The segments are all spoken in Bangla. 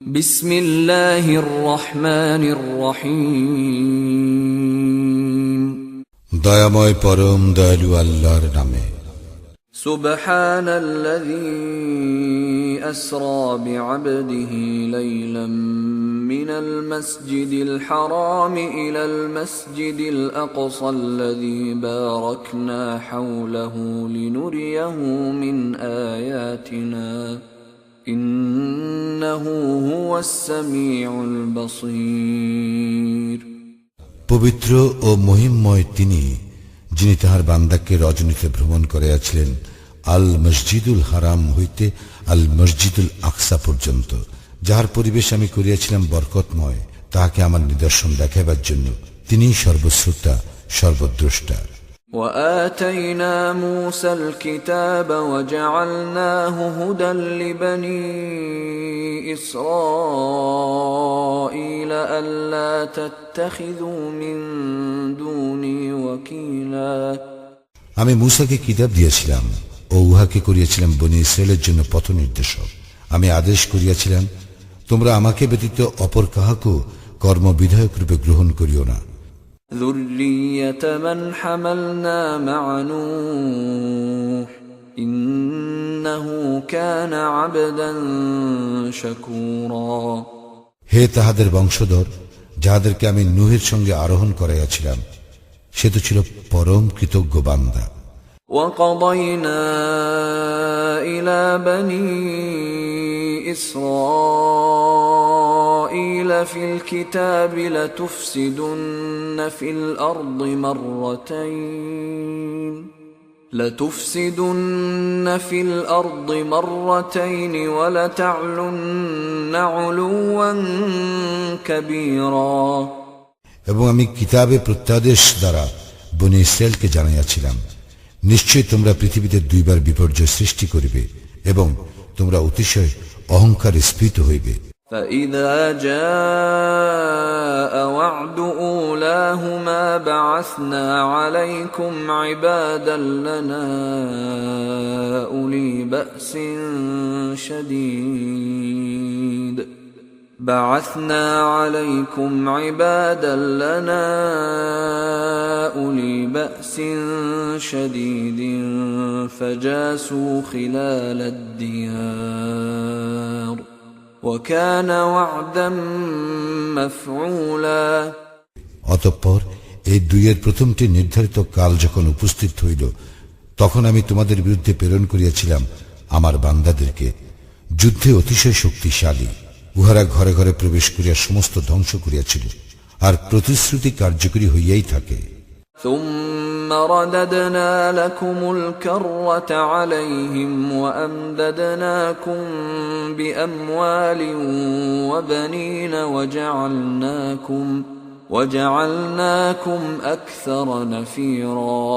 বিসমিল্লাহির রহমানির রহিম। দয়াময় পরম দয়ালু আল্লাহর নামে। সুবহানাল্লাযী আসরা বিআবদিহি লাইলাম মিনাল মাসজিদিল হারাম ইলাল মাসজিদিল আকসাল্লাযী বারাকনা হাওলাহু লিনুরিয়াহু মিন আয়াতিনা ইন্নাহু হুয়াস সামিউল বাসীর। পবিত্র ও মহিমময় তিনি, যিনি তাহার বান্দাকে রজনীতে ভ্রমণ করিয়াছিলেন আল মসজিদুল হারাম হইতে আল মসজিদুল আকসা পর্যন্ত, যাহার পরিবেশ আমি করিয়াছিলাম বরকতময়, তাহাকে আমার নিদর্শন দেখাইবার জন্য। তিনি সর্বশ্রোতা, সর্বদ্রষ্টা। وآتينا موسى الكتاب وجعلناه هدى لبني إسرائيل ألا تتخذوا من دوني وكيلا। আমি মূসাকে কিতাব দিয়েছিলাম ও উহাকে করিয়াছিলাম বনী ইসরায়েলের জন্য পথ নির্দেশক। আমি আদেশ করিয়াছিলাম, তোমরা আমাকে ব্যতীত অপর কাহাকেও কর্মবিধায়ক রূপে গ্রহণ করিও না। ذُرِّيَّةَ مَنْ حَمَلْنَا مَعَ نُوحٍ إِنَّهُ كَانَ عَبْدًا شَكُورًا। হে তাহাদের বংশধর, যাহাদেরকে আমি নূহের সঙ্গে আরোহণ করাইয়াছিলাম, সে তো ছিল পরম কৃতজ্ঞ বান্দা। وَقَضَيْنَا إِلَى بَنِي إِسْرَائِيلَ فِي الْكِتَابِ لَتُفْسِدُنَّ فِي الْأَرْضِ مَرَّتَيْنِ وَلَتَعْلُنَّ عُلُوًّا كَبِيرًا। এবং আমি কিতাবে প্রত্যাদেশ দ্বারা বনী ইসরায়েলকে জানাইয়াছিলাম, নিশ্চয়ই তোমরা পৃথিবীতে দুইবার বিপর্যয় সৃষ্টি করিবে এবং তোমরা অতিশয় অহংকারে স্ফীত হইবে। فَإِذَا جَاءَ وَعْدُ أُولَاهُمَا بَعَثْنَا عَلَيْكُمْ عِبَادًا لَنَا أُولِي بَأْسٍ شَدِيدٍ فَجَاسُوا خِلَالَ الدِّيَارِ وَكَانَ وَعْدًا مَفْعُولًا। অতঃপর এই দুইয়ের প্রথমটি নির্ধারিত কাল যখন উপস্থিত হইল, তখন আমি তোমাদের বিরুদ্ধে প্রেরণ করিয়াছিলাম আমার বান্দাদেরকে, যুদ্ধে অতিশয় শক্তিশালী। উহারা ঘরে ঘরে প্রবেশ করিয়া সমস্ত ধ্বংস করিয়াছিল, আর প্রতিশ্রুতি কার্যকরী হইয়াই থাকে। ثُمَّ رَدَدْنَا لَكُمُ الْكَرَّةَ عَلَيْهِمْ وَأَمْدَدْنَاكُمْ بِأَمْوَالٍ وَبَنِينَ وَجَعَلْنَاكُمْ أَكْثَرَ نَفِيرًا।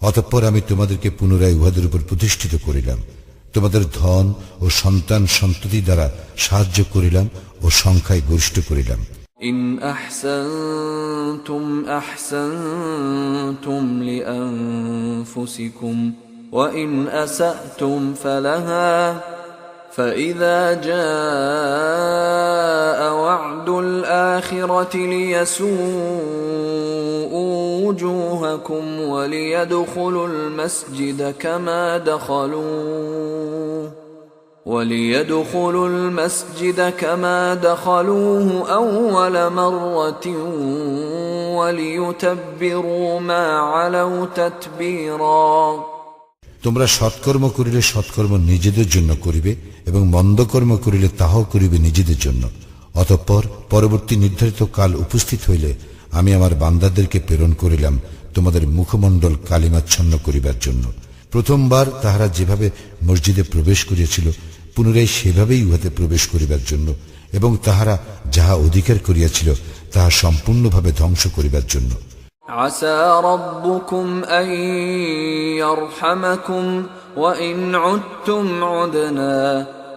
অতঃপর আমি তোমাদেরকে পুনরায় উহাদের উপর প্রতিষ্ঠিত করিলাম, তোমাদের ধন ও সন্তান সন্ততি দ্বারা সাহায্য করিলাম ও সংখ্যায় গরিষ্ঠ করিলাম। ইন আহসানতুম আহসানতুম লিআনফুসিকুম ওয়া ইন আসাতুম ফালাহা فإذا جاء وعد الآخرة ليسوءوا وجوهكم وليدخلوا المسجد كما دخلوه أول مرة وليتبروا ما علوا تتبيرا। তোমরা সৎকর্ম করিলে সৎকর্ম নিজেদের জন্য করিবে এবং মন্দ কর্ম করিলে তাহাও করিবে নিজেদের জন্য। অতঃপর পরবর্তী নির্ধারিত কাল উপস্থিত হইলে আমি আমার বান্দাদেরকে প্রেরণ করিলাম তোমাদের মুখমণ্ডল কালিমাচ্ছন্ন করিবার জন্য। প্রথমবার তাহারা যেভাবে মসজিদে প্রবেশ করিয়াছিল, পুনরায় সেভাবেই উহাতে প্রবেশ করিবার জন্য, এবং তাহারা যাহা অধিকার করিয়াছিল তাহা সম্পূর্ণভাবে ধ্বংস করিবার জন্য। عسى ربكم أن يرحمكم وإن عدتم عدنا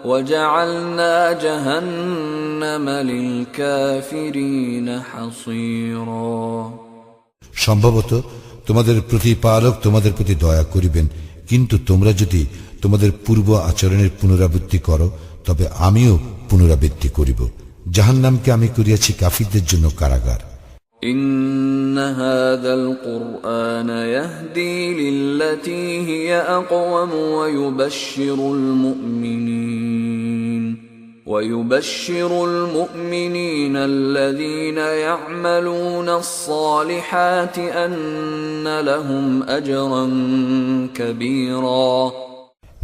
وجعلنا جهنم للكافرين حصيرا। সম্ভবত তোমাদের প্রতিপালক তোমাদের প্রতি দয়া করিবেন, কিন্তু তোমরা যদি তোমাদের পূর্ব আচরণের পুনরাবৃত্তি করো, তবে আমিও পুনরাবৃত্তি করিব। জাহান্নামকে আমি করিয়াছি কাফিরদের জন্য কারাগার। إن هذا القرآن يهدي للتي هي أقوم ويبشر المؤمنين الذين يعملون الصالحات أن لهم أجرا كبيرا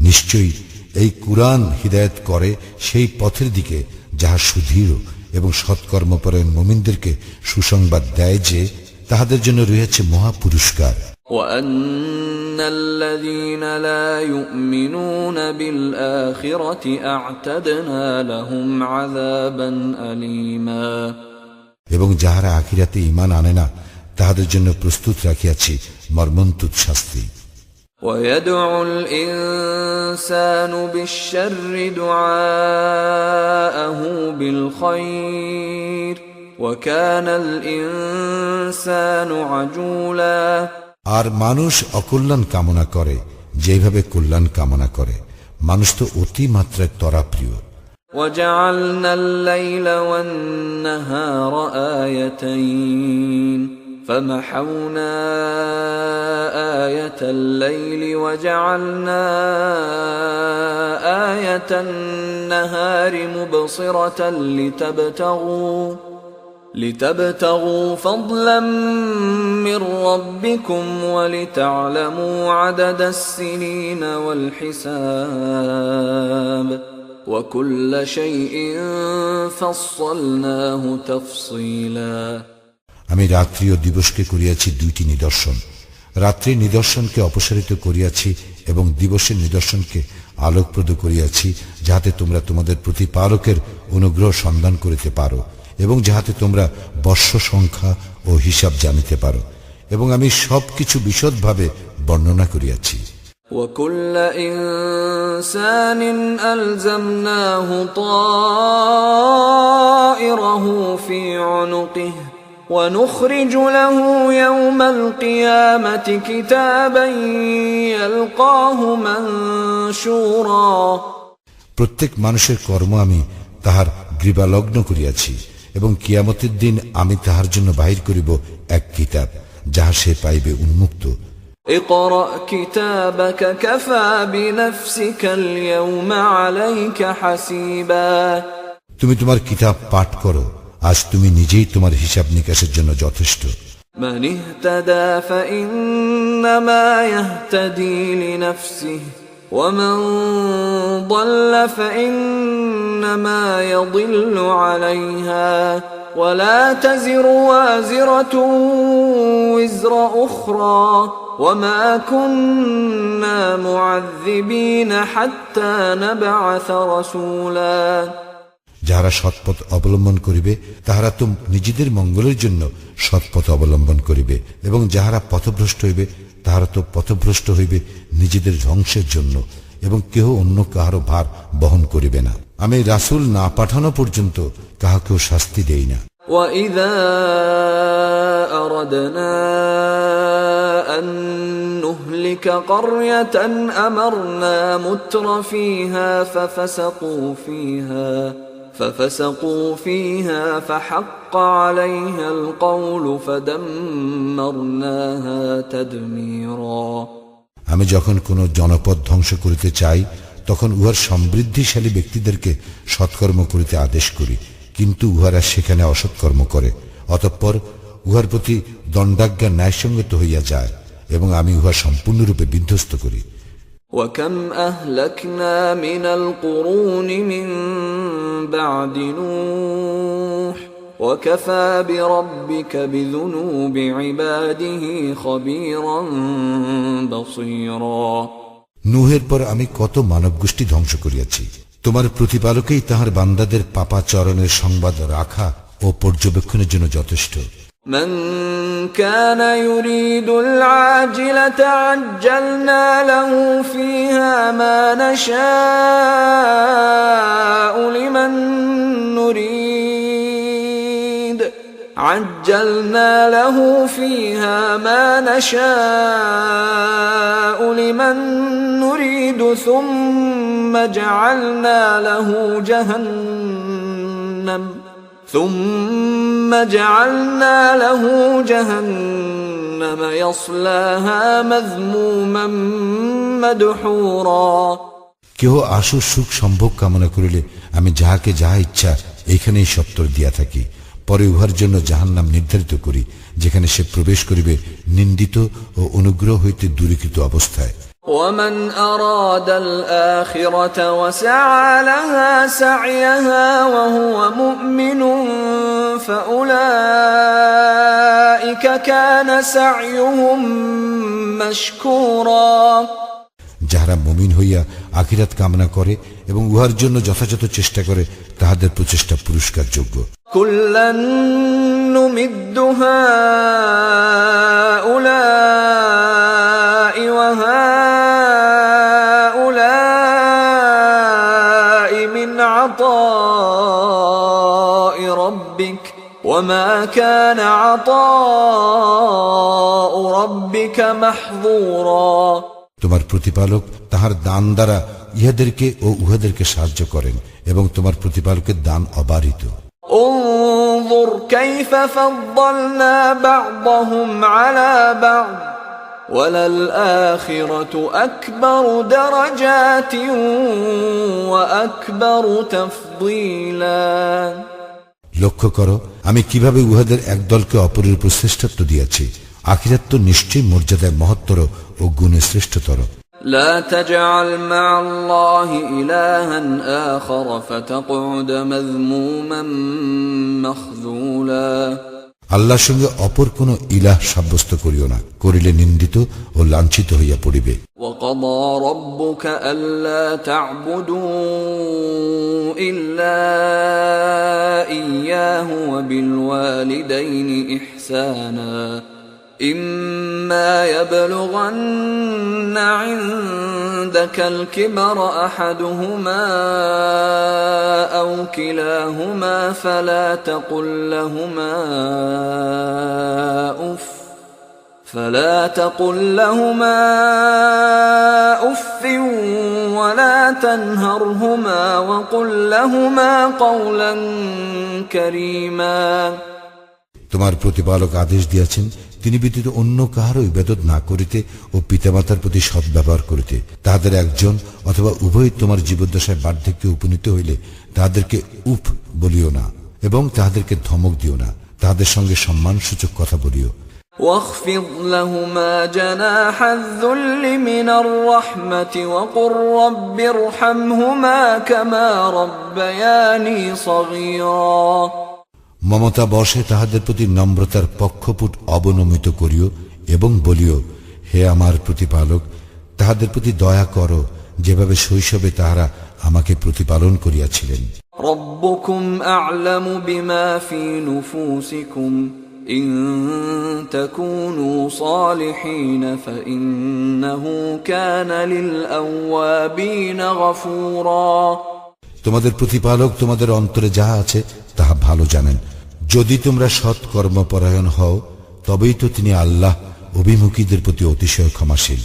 নিশ্চয়ই এই কুরআন হিদায়াত করে সেই পথের দিকে যাহা সুদৃঢ় এবং সৎকর্মপরায়ণ মুমিনদেরকে সুসংবাদ দেয় যে তাহাদের জন্য রয়েছে মহা পুরস্কার। وأن الذين لا يؤمنون بالآخرة أعتدنا لهم عذابا أليما এবং যাহারা আখিরাতে ঈমান আনে না তাহাদের জন্য প্রস্তুত রাখিয়াছি মর্মন্তুদ শাস্তি। ويدعو الإنسان بالشر دعاءه بالخير وكان الإنسان عجولا আর মানুষ অকল্যাণ কামনা করে যেভাবে কল্যাণ কামনা করে, মানুষ তো অতি মাত্রায় তরাপ্রিয়। وجعلنا الليل والنهار آيتين فمحونا آية الليل وجعلنا آية النهار مبصرة لتبتغوا فضلا من ربكم ولتعلموا عدد السنين والحساب وكل شيء فصلناه تفصيلا আমি রাত্রি ও দিবসকে করিয়াছি দুইটি নিদর্শন, রাত্রির নিদর্শনকে অপসারিত করিয়াছি এবং দিবসের নিদর্শনকে আলোকপ্রদ করিয়াছি, যাহাতে তোমরা তোমাদের প্রতিপালকের অনুগ্রহ সন্ধান করিতে পারো এবং যাহাতে তোমরা বর্ষ সংখ্যা ও হিসাব জানিতে পারো, এবং আমি সবকিছু বিশদভাবে বর্ণনা করিয়াছি। وكل إنسان ألزمناه طائره في عنقه ونخرج له يوم القيامة كتابا يلقاه منشورا প্রত্যেক মানুষের কর্ম আমি তাহার গ্রীবালগ্ন করিয়াছি এবং কিয়ামতের দিন আমি তাহার জন্য বাহির করিব এক কিতাব, যাহা সে পাইবে উন্মুক্ত। اقرأ كتابك كفى بنفسك اليوم عليك حسيبا তুমি তোমার কিতাব পাঠ করো, আজ তুমি নিজেই তোমার হিসাব নিকাশের জন্য যথেষ্ট। من اهتدى فإنما يهتدي لنفسه ومن ضل فإنما يضل عليها ولا تزر وازرة وزر أخرى وما كنا معذبين حتى نبعث رسولا যাহারা সৎপথ অবলম্বন করিবে তাহারা তো নিজেদের মঙ্গলের জন্য সৎপথ অবলম্বন করিবে, এবং যাহারা পথভ্রষ্ট হইবে তাহারা তো পথভ্রষ্ট হইবে নিজেদের ধ্বংসের জন্য, এবং কেহ অন্য কাহারও ভার বহন করিবে না। আমি রাসূল না পাঠানো পর্যন্ত কাহাকেও শাস্তি দেই না। وَإِذَا أَرَدْنَا أَن نُّهْلِكَ قَرْيَةً أَمَرْنَا مُتْرَ فِيهَا فَفَسَقُوا فِيهَا فَحَقَّ عَلَيْهَا الْقَوْلُ فَدَمَّرْنَاهَا تَدْمِيرًا আমি যখন কোন জনপদ ধ্বংস করিতে চাই তখন উহার সমৃদ্ধিশালী ব্যক্তিদেরকে সৎকর্ম করিতে আদেশ করি, কিন্তু উহারা সেখানে অসৎকর্ম করে, অতঃপর উহার প্রতি দণ্ডাজ্ঞা ন্যায়সঙ্গত হইয়া যায় এবং আমি উহা সম্পূর্ণরূপে বিধ্বস্ত করি। وَكَمْ أَهْلَكْنَا مِنَ الْقُرُونِ مِنْ بَعْدِ نُوحٍ وَكَفَى بِرَبِّكَ بِذُنُوبِ عِبَادِهِ خَبِيرًا بَصِيرًا নূহের পর আমি কত মানব গোষ্ঠী ধ্বংস করিয়াছি, তোমার প্রতিপালকেই তাহার বান্দাদের পাপাচরণের সংবাদ রাখা ও পর্যবেক্ষণের জন্য যথেষ্ট। من كان يريد العاجلة عجلنا له فيها ما نشاء لمن نريد عجلنا له فيها ما نشاء لمن نريد ثم ثم جعلنا له جهنم يصلاها مذموما مدحورا কেহ আশু সুখ সম্ভোগ কামনা করিলে আমি যাহাকে যাহা ইচ্ছা এইখানেই সত্তর দিয়া থাকি, পরে উহার জন্য জাহান্নাম নির্ধারিত করি, যেখানে সে প্রবেশ করিবে নিন্দিত ও অনুগ্রহ হইতে দূরীকৃত অবস্থায়। ومن أراد الآخرة وسعى لها سعيها وهو مؤمن فأولئك كان سعيهم مشكورا যাহারা মুমিন হইয়া আখিরাত কামনা করে এবং উহার জন্য যথাযথ চেষ্টা করে, তাহাদের প্রচেষ্টা পুরস্কারযোগ্য। কুল্লান নুমিদ্দু হাউলাই ওয়া হাউলাই মিন আতাই রাব্বিক ওয়া মা কানা আতাউ রাব্বিকা মাহযুরা। তোমার প্রতিপালক তাহার দান দ্বারা ইহাদেরকে ও উহাদেরকে সাহায্য করেন এবং তোমার প্রতিপালকের দান অবারিত। انظر كيف فضلنا بعضهم على بعض وللآخرة أكبر درجات وأكبر تفضيلا। লক্ষ্য করো আমি কিভাবে উহাদের এক দলকে অপরের উপর শ্রেষ্ঠত্ব দিয়েছি। আখিরাত তো নিশ্চয়ই মর্যাদায় মহত্তর ও গুণে শ্রেষ্ঠতর। لا تجعل مع الله إلها آخر فتقعد مذموما مخذولا। আল্লাহর সঙ্গে অপর কোন ইলাহ সাব্যস্ত করিও না, করিলে নিন্দিত ও লাঞ্ছিত হইয়া পড়িবে। وقضى ربك ألا تعبدوا إلا إياه وبالوالدين إحسانا إما يبلغن عندك الكبر أحدهما أو كلاهما فلا تقل لهما أف ولا تنهرهما وقل لهما قولا كريما। তোমার প্রতিপালক আদেশ দিয়েছেন তিনি ব্যতীত অন্য কাহারও ইবাদত না করিতে ও পিতামাতার প্রতি সদ্ব্যবহার করিতে। তাহাদের একজন অথবা উভয় তোমার জীবদ্দশায় বার্ধক্যে উপনীত হইলে তাহাদেরকে উফ বলিও না এবং তাহাদেরকে ধমক দিও না, তাহাদের সঙ্গে সম্মানসূচক কথা বলিও। واخفض لهما جناح الذل من الرحمة وقل رب ارحمهما كما ربياني صغيرا। মমতা বশে তাহাদের প্রতি নম্রতার পক্ষপুট অবনমিত করিও এবং বলিও, হে আমার প্রতিপালক, তাহাদের প্রতি দয়া করো যেভাবে শৈশবে তাহারা আমাকে প্রতিপালন করিয়াছিলেন। রব্বুকুম আ'লামু বিমা ফি নুফুসিকুম ইন তাকুনু সালিহিন ফাইন্নাহু কানা লিল আওয়াবিন গফুরা। তোমাদের প্রতিপালক তোমাদের অন্তরে যাহা আছে তাহা ভালো জানেন। যদি তোমরা সৎ কর্মপরায়ণ হও তবেই তো তিনি আল্লাহ অভিমুখীদের প্রতি অতিশয় ক্ষমাশীল।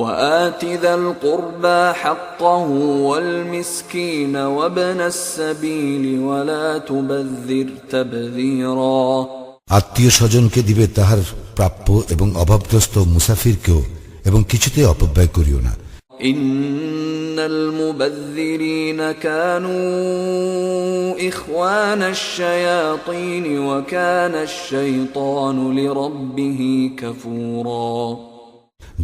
وآت ذا القربى حقه والمسكين وابن السبيل ولا تبذر تبذيرا। আত্মীয় স্বজনকে দিবে তাহার প্রাপ্য এবং অভাবগ্রস্ত মুসাফিরকেও, এবং কিছুতে অপব্যয় করিও না। إن المبذرين كانوا إخوان الشياطين وكان الشيطان لربه كفورا।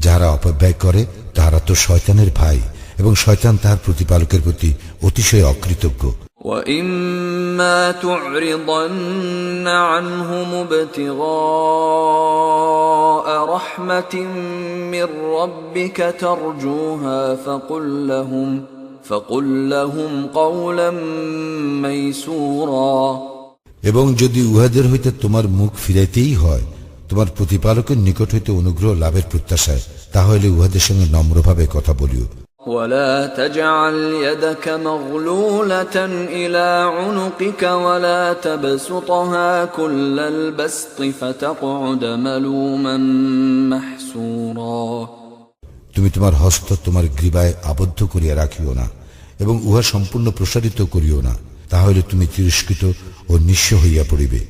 যারা অপব্যয় করে তারা তো শয়তানের ভাই এবং শয়তান তার প্রতিপালকের প্রতি অতিশয় অকৃতজ্ঞ। وإما تعرضن عنهم ابتغاء رحمة من ربك ترجوها فقل لهم قولا ميسورا। এবং যদি উহাদের হইতে তোমার মুখ ফিরাইতেই হয় তোমার প্রতিপালকের নিকট হইতে অনুগ্রহ লাভের প্রত্যাশায়, তাহলে উহাদের সঙ্গে নম্রভাবে কথা বলিও। ولا تجعل يدك مغلولة إلى عنقك ولا تبسطها كل البسط فتقعد ملوما محسورا। তুমি তোমার হস্ত তোমার গ্রীবায় আবদ্ধ করিয়া রাখিও না এবং উহা সম্পূর্ণ প্রসারিত করিও না, তাহলে তুমি তিরস্কৃত ও নিঃস্ব হইয়া পড়িবে।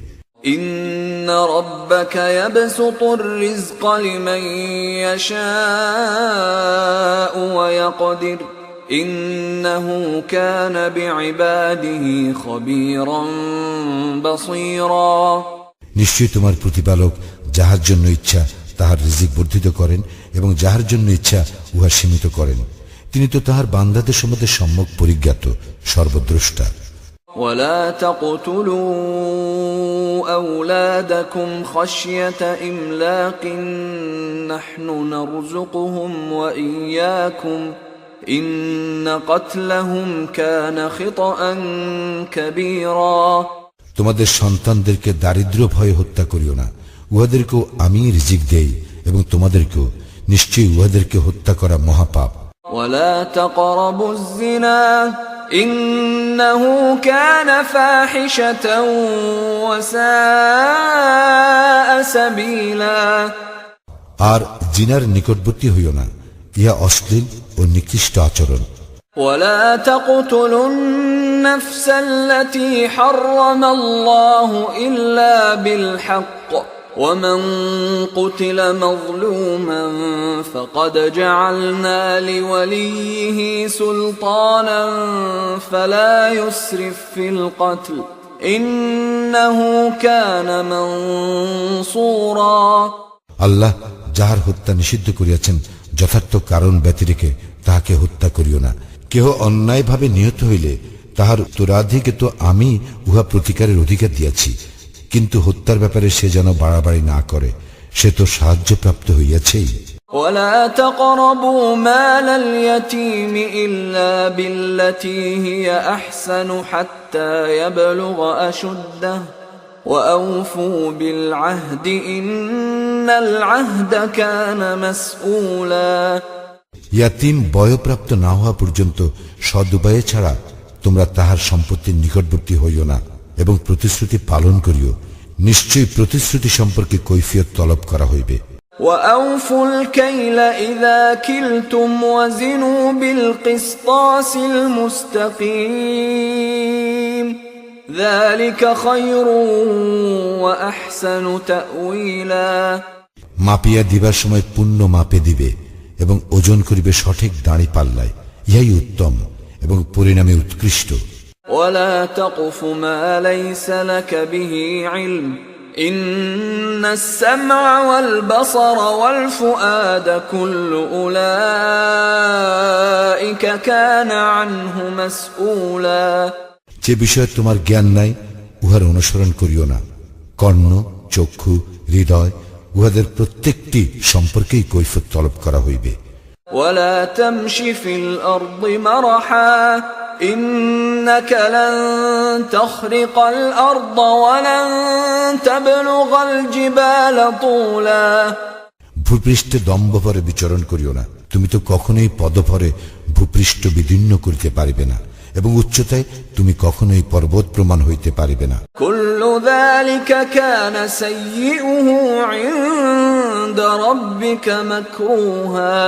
إن ربك يبسط الرزق لمن يشاء ويقدر إنه كان بعباده خبيرا بصيرا। নিশ্চয়ই তোমার প্রতিপালক যাহার জন্য ইচ্ছা তাহার রিজিক বর্ধিত করেন এবং যাহার জন্য ইচ্ছা উহা সীমিত করেন। তিনি তো তাহার বান্দাদের সম্বন্ধে সম্যক পরিজ্ঞাত, সর্বদ্রষ্টা। ولا تقتلوا أولادكم خشية إملاق نحن نرزقهم وإياكم إن قتلهم كان خطأ كبيرا। তোমাদের সন্তানদেরকে দারিদ্র ভয়ে হত্যা করিও না, উহাদেরকেও আমি রিজিক দেই এবং তোমাদেরকেও, নিশ্চয়ই উহাদেরকে হত্যা করা মহাপাপ। ولا تقربوا الزنا إنه كان فاحشة وساء سبيلا। আর জিনার নিকটবর্তী হইও না, ইহা অশ্লীল ও নিকৃষ্ট আচরণ। ولا تقتلوا النفس التي حرم الله إلا بالحق ومن قتل مظلوما فقد جعلنا لوليه سلطانا فلا يسرف في القتل إنه كان منصورا। আল্লাহ যাহার হত্যা নিষিদ্ধ করিয়াছেন যথার্থ কারণ ব্যতিরেকে তাহাকে হত্যা করিও না। কেহ অন্যায়ভাবে নিহত হইলে তাহার উত্তরাধিকে তো আমি উহা প্রতিকারের অধিকার দিয়াছি, কিন্তু হত্যার ব্যাপারে সে যেন বাড়াবাড়ি না করে, সে তো সাহায্যপ্রাপ্ত হইয়াছেই। ولا تقربوا مال اليتيم إلا بالتي هي أحسن حتى يبلغ أشده وأوفوا بالعهد إن العهد كان مسؤولا। ইয়াতিম বয়প্রাপ্ত না হওয়া পর্যন্ত সদুপায়ে ছাড়া তোমরা তাহার সম্পত্তির নিকটবর্তী হইও না এবং প্রতিশ্রুতি পালন করিও, নিশ্চয়ই প্রতিশ্রুতি সম্পর্কে কৈফিয়ত তলব করা হইবে। وأوفوا الكيل إذا كلتم وزنوا بالقسطاس المستقيم ذلك خير وأحسن تأويلا। মাপিয়া দিবার সময় পূর্ণ মাপে দিবে এবং ওজন করিবে সঠিক দাঁড়ি পাল্লায়, ইহাই উত্তম এবং পরিণামে উৎকৃষ্ট। ولا تقف ما ليس لك به علم إن السمع والبصر والفؤاد كل أولئك كان عنه مسؤولا। যে বিষয়ে তোমার জ্ঞান নাই উহার অনুসরণ করিও না। কর্ণ, চক্ষু, হৃদয় উহাদের প্রত্যেকটি সম্পর্কেই কৈফিয়ত তলব করা হইবে। ولا تمش في الأرض مرحا إنك لن تخرق الأرض ولن تبلغ الجبال طولا। ভূপৃষ্ঠে দম্ভভরে বিচরণ করিও না, তুমি তো কখনোই পদভরে ভূপৃষ্ঠ বিদীর্ণ করিতে পারিবে না এবং উচ্চতায় তুমি কখনোই পর্বত প্রমাণ হইতে পারিবে না। كل ذلك كان سيئه عند ربك مكروها।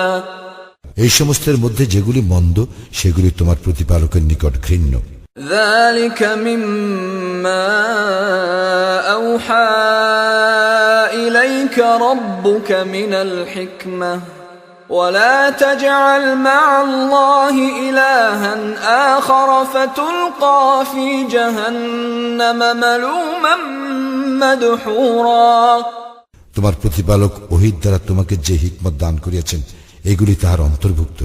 এই সমস্তের মধ্যে যেগুলি মন্দ সেগুলি তোমার প্রতিপালকের নিকট ঘৃণ্য। ذلك مما أوحى إليك ربك من الحكمة ولا تجعل مع الله إلها آخر فتلقى في جهنم ملوما مدحورا। তোমার প্রতিপালক ওহীর দ্বারা তোমাকে যে হিকমত দান করিয়াছেন এগুলি তাহার অন্তর্ভুক্ত।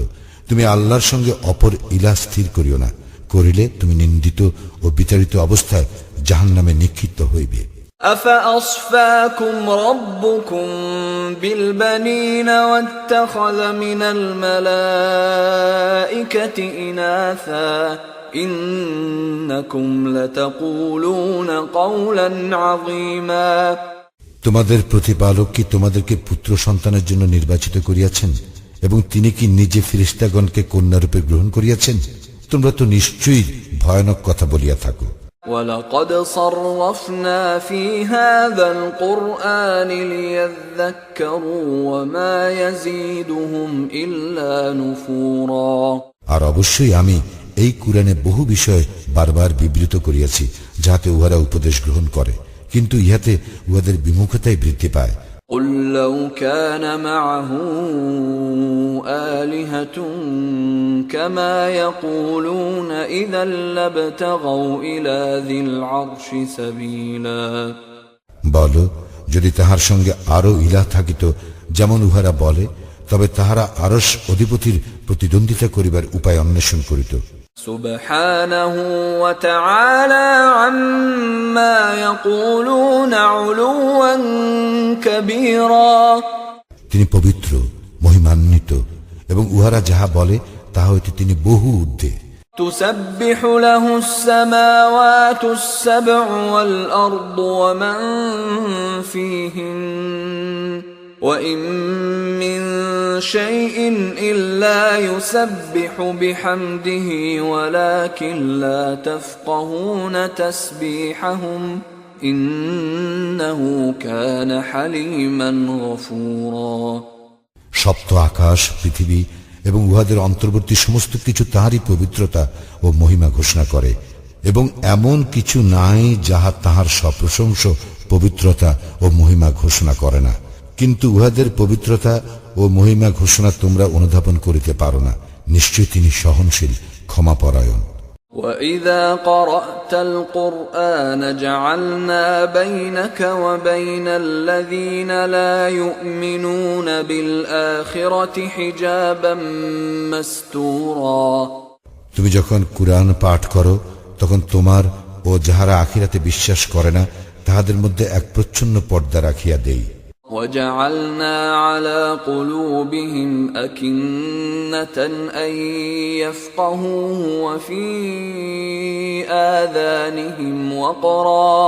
তুমি আল্লাহর সঙ্গে অপর ইলাহ স্থির করিও না, করিলে তুমি নিন্দিত ও বিতাড়িত অবস্থায় জাহান্নামে নিক্ষিপ্ত হইবে। أفأصفاكم ربكم بالبنين واتخذ من الملائكة إناثا إنكم لتقولون قولا عظيما। তোমাদের প্রতিপালক কি তোমাদেরকে পুত্র সন্তানের জন্য নির্বাচিত করিয়াছেন এবং তিনি কি নিজে ফেরেশতাগণকে কন্যারূপে গ্রহণ করিয়াছেন? তোমরা তো নিশ্চয়ই ভয়ানক কথা বলিয়া থাকো। وَلَقَدْ صَرَّفْنَا فِي هَذَا الْقُرْآنِ لِيَذَّكَّرُوا وَمَا يَزِيدُهُمْ إِلَّا نُفُورًا। আর অবশ্যই আমি এই কুরআনে বহু বিষয় বারবার বিবৃত করিয়াছি, যাহাতে উহারা উপদেশ গ্রহণ করে, কিন্তু ইহাতে উহাদের বিমুখতাই বৃদ্ধি পায়। قل لو كان معه آلهة كما يقولون إذا لابتغوا إلى ذي العرش سبيلا। বল, যদি তাহার সঙ্গে আরো ইলাহ থাকিত যেমন উহারা বলে, তবে তাহারা আরশ অধিপতির প্রতিদ্বন্দ্বিতা করিবার উপায় অন্বেষণ করিত। সুবহানাহু ওয়া তাআলা আম্মা ইয়াকুলুন উলুওয়ান কাবীরা। তিনি পবিত্র, মহিমান্বিত, এবং উহারা যাহা বলে তাহা হইতে তিনি বহু ঊর্ধ্বে। তুসাব্বিহু লাহুস সামাওয়াতুস সাব'উ ওয়াল আরদু ওয়া মান ফীহিন وَإِن مِّن شَيْءٍ إِلَّا يُسَبِّحُ بِحَمْدِهِ وَلَكِن لَّا تَفْقَهُونَ تَسْبِيحَهُمْ إِنَّهُ كَانَ حَلِيمًا غَفُورًا। সপ্ত আকাশ, পৃথিবী এবং উহাদের অন্তর্বর্তী সমস্ত কিছু তাহারই পবিত্রতা ও মহিমা ঘোষণা করে, এবং এমন কিছু নাই যাহা তাহার সপ্রশংস পবিত্রতা ও মহিমা ঘোষণা করে না। কিন্তু উহাদের পবিত্রতা ও মহিমা ঘোষণা তোমরা অনুধাবন করিতে পারো না। নিশ্চয় তিনি সহনশীল, ক্ষমাপরায়ণ। وَإِذَا قَرَأْتَ الْقُرْآنَ جَعَلْنَا بَيْنَكَ وَبَيْنَ الَّذِينَ لَا يُؤْمِنُونَ بِالْآخِرَةِ حِجَابًا مَسْتُورًا। তুমি যখন কুরআন পাঠ করো, তখন তোমার ও যাহারা আখিরাতে বিশ্বাস করে না তাহাদের মধ্যে এক প্রচ্ছন্ন পর্দা রাখিয়া দেই। وَجَعَلْنَا عَلَى قُلُوبِهِمْ أَكِنَّةً أَن يَفْقَهُوهُ وَفِي آذَانِهِمْ وَقْرًا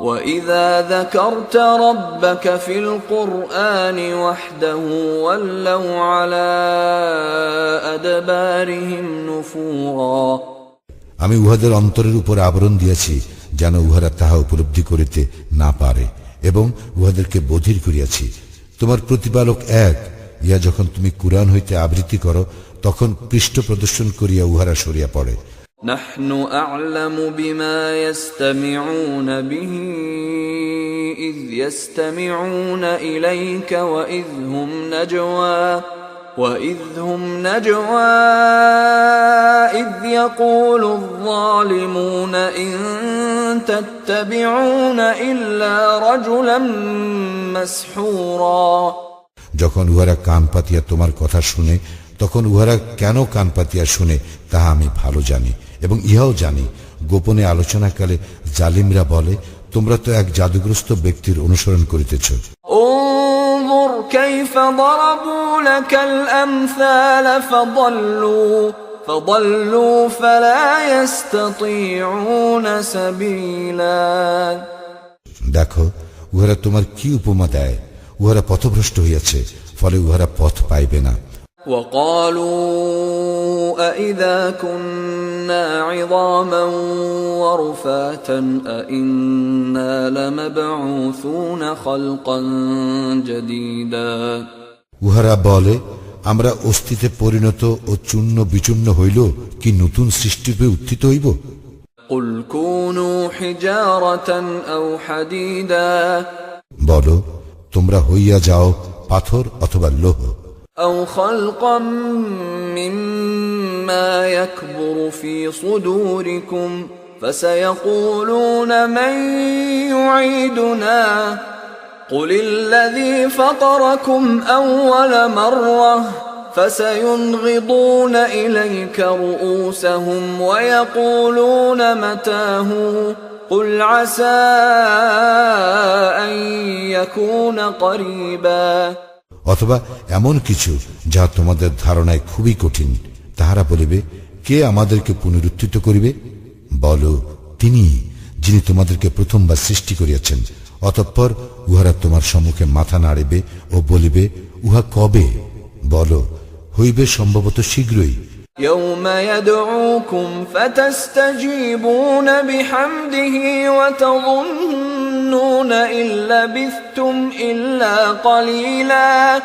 وَإِذَا ذَكَرْتَ رَبَّكَ فِي الْقُرْآنِ وَحْدَهُ وَلَّوْا عَلَى أَدْبَارِهِمْ نُفُورًا। আমি উহাদের অন্তরের উপর আবরণ দিয়েছি, যেন উহারা তাহা উপলব্ধি করিতে না পারে, এবং উহাদেরকে বধির করিয়াছি। তোমার প্রতিপালক এক। ইয়া যখন তুমি কুরআন হইতে আবৃত্তি করো, তখন পৃষ্ঠ প্রদর্শন করিয়া উহারা সরিয়া পড়ে। নাহনু আ'লামু বিমা ইস্তামিউনা বিহি ইয ইস্তামিউনা ইলাইকা وإذ هم نجوى إذ يقول الظالمون إن تتبعون إلا رجلا مسحورا। যখন উহারা কান পাতিয়া তোমার কথা শুনে, তখন উহারা কেন কান পাতিয়া শুনে তাহা আমি ভালো জানি, এবং ইহাও জানি গোপনে আলোচনাকালে জালিমরা বলে, তোমরা তো এক জাদুগ্রস্ত ব্যক্তির অনুসরণ করিতেছ। كيف ضربوا لك الأمثال فضلوا فلا يستطيعون سبيلا। দেখো উহারা তোমার কি উপমা দেয়, উহারা পথভ্রষ্ট হইয়াছে, ফলে উহারা পথ পাইবে না। وقالوا أإذا كنا عظاما ورفاتا أإنا لمبعوثون خلقا جديدا। উহারা বলে, আমরা অস্থিতে পরিণত ও চূর্ণ বিচূর্ণ হইল কি নতুন সৃষ্টিরূপে উত্থিত হইব? قل كونوا حجارة أو حديدا। বলো, তোমরা হইয়া যাও পাথর অথবা লোহ। أو خلقا مما يكبر في صدوركم فسيقولون من يعيدنا قل الذي فطركم أول مرة فسينغضون إليك رؤوسهم ويقولون متاه قل عسى أن يكون قريبا। অথবা এমন কিছু যা তোমাদের ধারণায় খুবই কঠিন, তাহারা বলিবে, কে আমাদেরকে পুনরুত্থিত করিবে? বলো, তিনি যিনি তোমাদেরকে প্রথমবার সৃষ্টি করিয়াছেন। অতঃপর উহারা তোমার সম্মুখে মাথা নাড়িবে ও বলিবে, উহা কবে? বলো, হইবে সম্ভবত শীঘ্রই। يوم يدعوكم فتستجيبون بحمده وتظنون إن لبثتم إلا قليلا।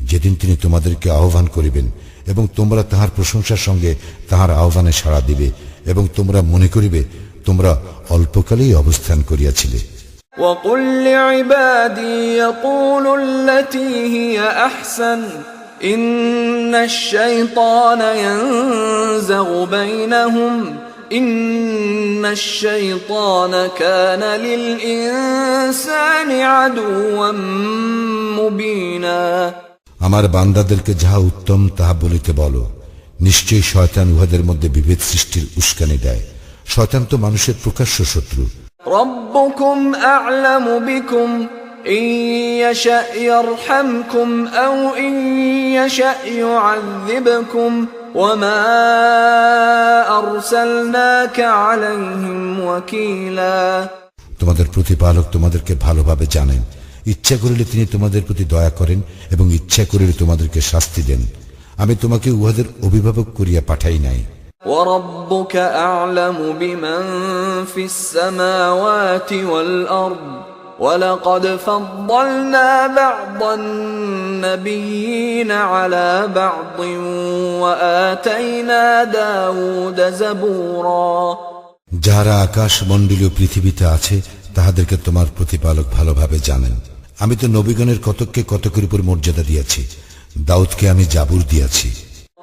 যেদিন তিনি তোমাদেরকে আহ্বান করিবেন এবং তোমরা তাহার প্রশংসার সঙ্গে তাহার আহ্বানে সাড়া দিবে এবং তোমরা মনে করিবে তোমরা অল্পকালেই অবস্থান করিয়াছিলে। وقل لعبادي يقولوا التي هي أحسن إن الشيطان ينزغ بينهم إن الشيطان كان للإنسان عدوا مبينا আমার বান্দাদেরকে যাহা উত্তম তাহা বলিতে বলো, নিশ্চয়ই শয়তান উহাদের মধ্যে বিভেদ সৃষ্টির উস্কানি দেয়। শয়তান তো মানুষের প্রকাশ্য শত্রু। ربكم أعلم بكم إن يشأ يرحمكم أو إن يشأ يعذبكم وما أرسلناك عليهم وكيلا তোমাদের প্রতিপালক তোমাদেরকে ভালোভাবে জানেন। ইচ্ছা করিলে তিনি তোমাদের প্রতি দয়া করেন এবং ইচ্ছা করিলে তোমাদেরকে শাস্তি দেন। আমি তোমাকে উহাদের অভিভাবক করিয়া পাঠাই নাই। وَرَبُّكَ أَعْلَمُ بِمَنْ فِي السَّمَاوَاتِ وَالْأَرْضِ وَلَقَدْ فَضَّلْنَا بَعْضَ النَّبِيِّينَ عَلَى بَعْضٍ وَآتَيْنَا دَاوُودَ زَبُورًا যাহারা আকাশ মণ্ডলীয় পৃথিবীতে আছে তাহাদেরকে তোমার প্রতিপালক ভালোভাবে জানেন। আমি তো নবীগণের কতককে কতকের উপর মর্যাদা দিয়াছি, দাউদকে আমি জাবুর দিয়াছি।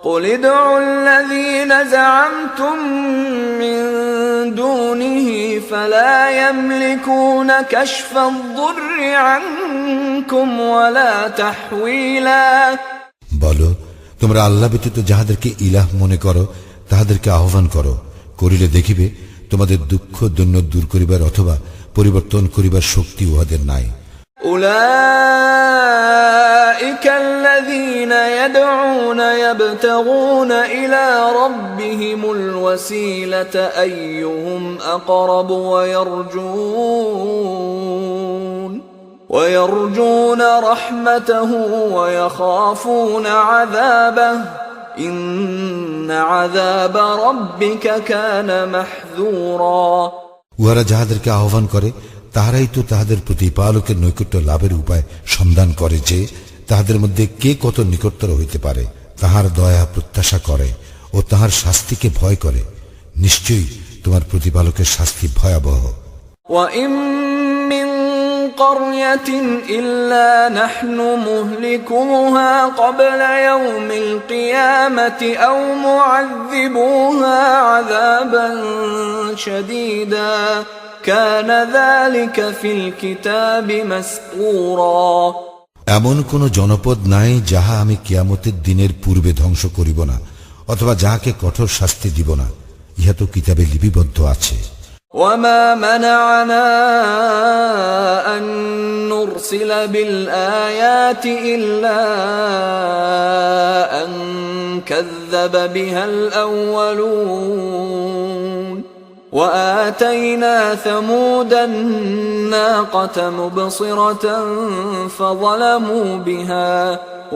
قُلِ ادْعُوا الَّذِينَ زَعَمْتُم مِّن دُونِهِ فَلَا يَمْلِكُونَ كَشْفَ الضُّرِّ عَنكُمْ وَلَا تَحْوِيلًا বলো, তোমরা আল্লাহ ব্যতীত যাহাদেরকে ইলাহ মনে করো তাহাদেরকে আহ্বান করো, করিলে দেখিবে তোমাদের দুঃখ দৈন্য দূর করিবার অথবা পরিবর্তন করিবার শক্তি উহাদের নাই। أولئك الذين يدعون يبتغون إلى ربهم الوسيلة أيهم أقرب ويرجون رحمته ويخافون عذابه إن عذاب ربك كان محذورا উহারা যাহাদেরকে আহ্বান করে তাহারাই তো তাহাদের প্রতিপালকের নৈকট্য লাভের উপায় সন্ধান করে যে তাহাদের মধ্যে কে কত নিকটতর হইতে পারে, তাহার দয়া প্রত্যাশা করে ও তাহার শাস্তিকে ভয় করে। নিশ্চয়ই তোমার প্রতিপালকের শাস্তি ভয়াবহ। وَإِن مِّن قَرْيَةٍ إِلَّا نَحْنُ مُهْلِكُوهَا قَبْلَ يَوْمِ الْقِيَامَةِ أَوْ مُعَذِّبُوهَا عَذَابًا شَدِيدًا كَانَ ذَلِكَ فِي الْكِتَابِ مَسْطُورًا এমন কোন জনপদ নাই যাহা আমি কিয়ামতের দিনের পূর্বে ধ্বংস করিব না অথবা যাহাকে কঠোর শাস্তি দিব না, ইহা তো কিতাবে লিপিবদ্ধ আছে। وَمَا مَنَعَنَا أَن نُّرْسِلَ بِالْآيَاتِ إِلَّا أَن كَذَّبَ بِهَا الْأَوَّلُونَ وَآتَيْنَا ثَمُودَ النَّاقَةَ مُبْصِرَةً فَظَلَمُوا بِهَا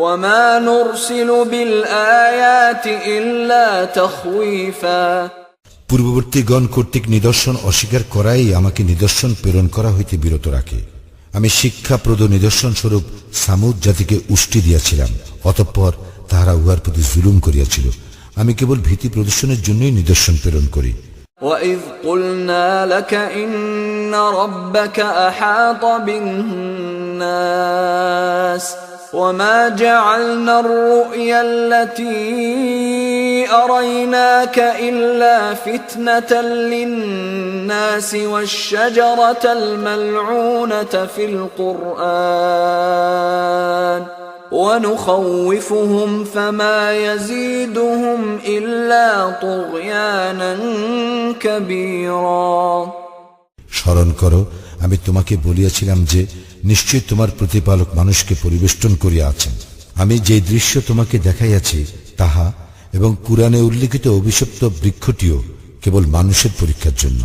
وَمَا نُرْسِلُ بِالْآيَاتِ إِلَّا تَخْوِيفًا পূর্ববর্তীগণ কর্তৃক নিদর্শন অস্বীকার করাই আমাকে নিদর্শন প্রেরণ করা হইতে বিরত রাখে। আমি শিক্ষাপ্রদ নিদর্শন স্বরূপ সামুদ জাতিকে উষ্টি দিয়াছিলাম, অতঃপর তাহারা উহার প্রতি জুলুম করিয়াছিল। আমি কেবল ভীতি প্রদর্শনের জন্যই নিদর্শন প্রেরণ করি। وَإِذْ قُلْنَا لَكَ إِنَّ رَبَّكَ أَحَاطَ بِالنَّاسِ وَمَا جَعَلْنَا الرُّؤْيَا الَّتِي أَرَيْنَاكَ إِلَّا فِتْنَةً لِلنَّاسِ وَالشَّجَرَةَ الْمَلْعُونَةَ فِي الْقُرْآنِ وَنُخَوِّفُهُمْ فَمَا يَزِيدُهُمْ إِلَّا طُغْيَانًا كَبِيرًا স্মরণ করো, আমি তোমাকে বলিয়াছিলাম যে নিশ্চয় তোমার প্রতিপালক মানুষকে পরিবেষ্টন করিয়া আছেন। আমি যে দৃশ্য তোমাকে দেখাইয়াছি তাহা এবং কুরআনে উল্লিখিত অভিশপ্ত বৃক্ষটিও কেবল মানুষের পরীক্ষার জন্য।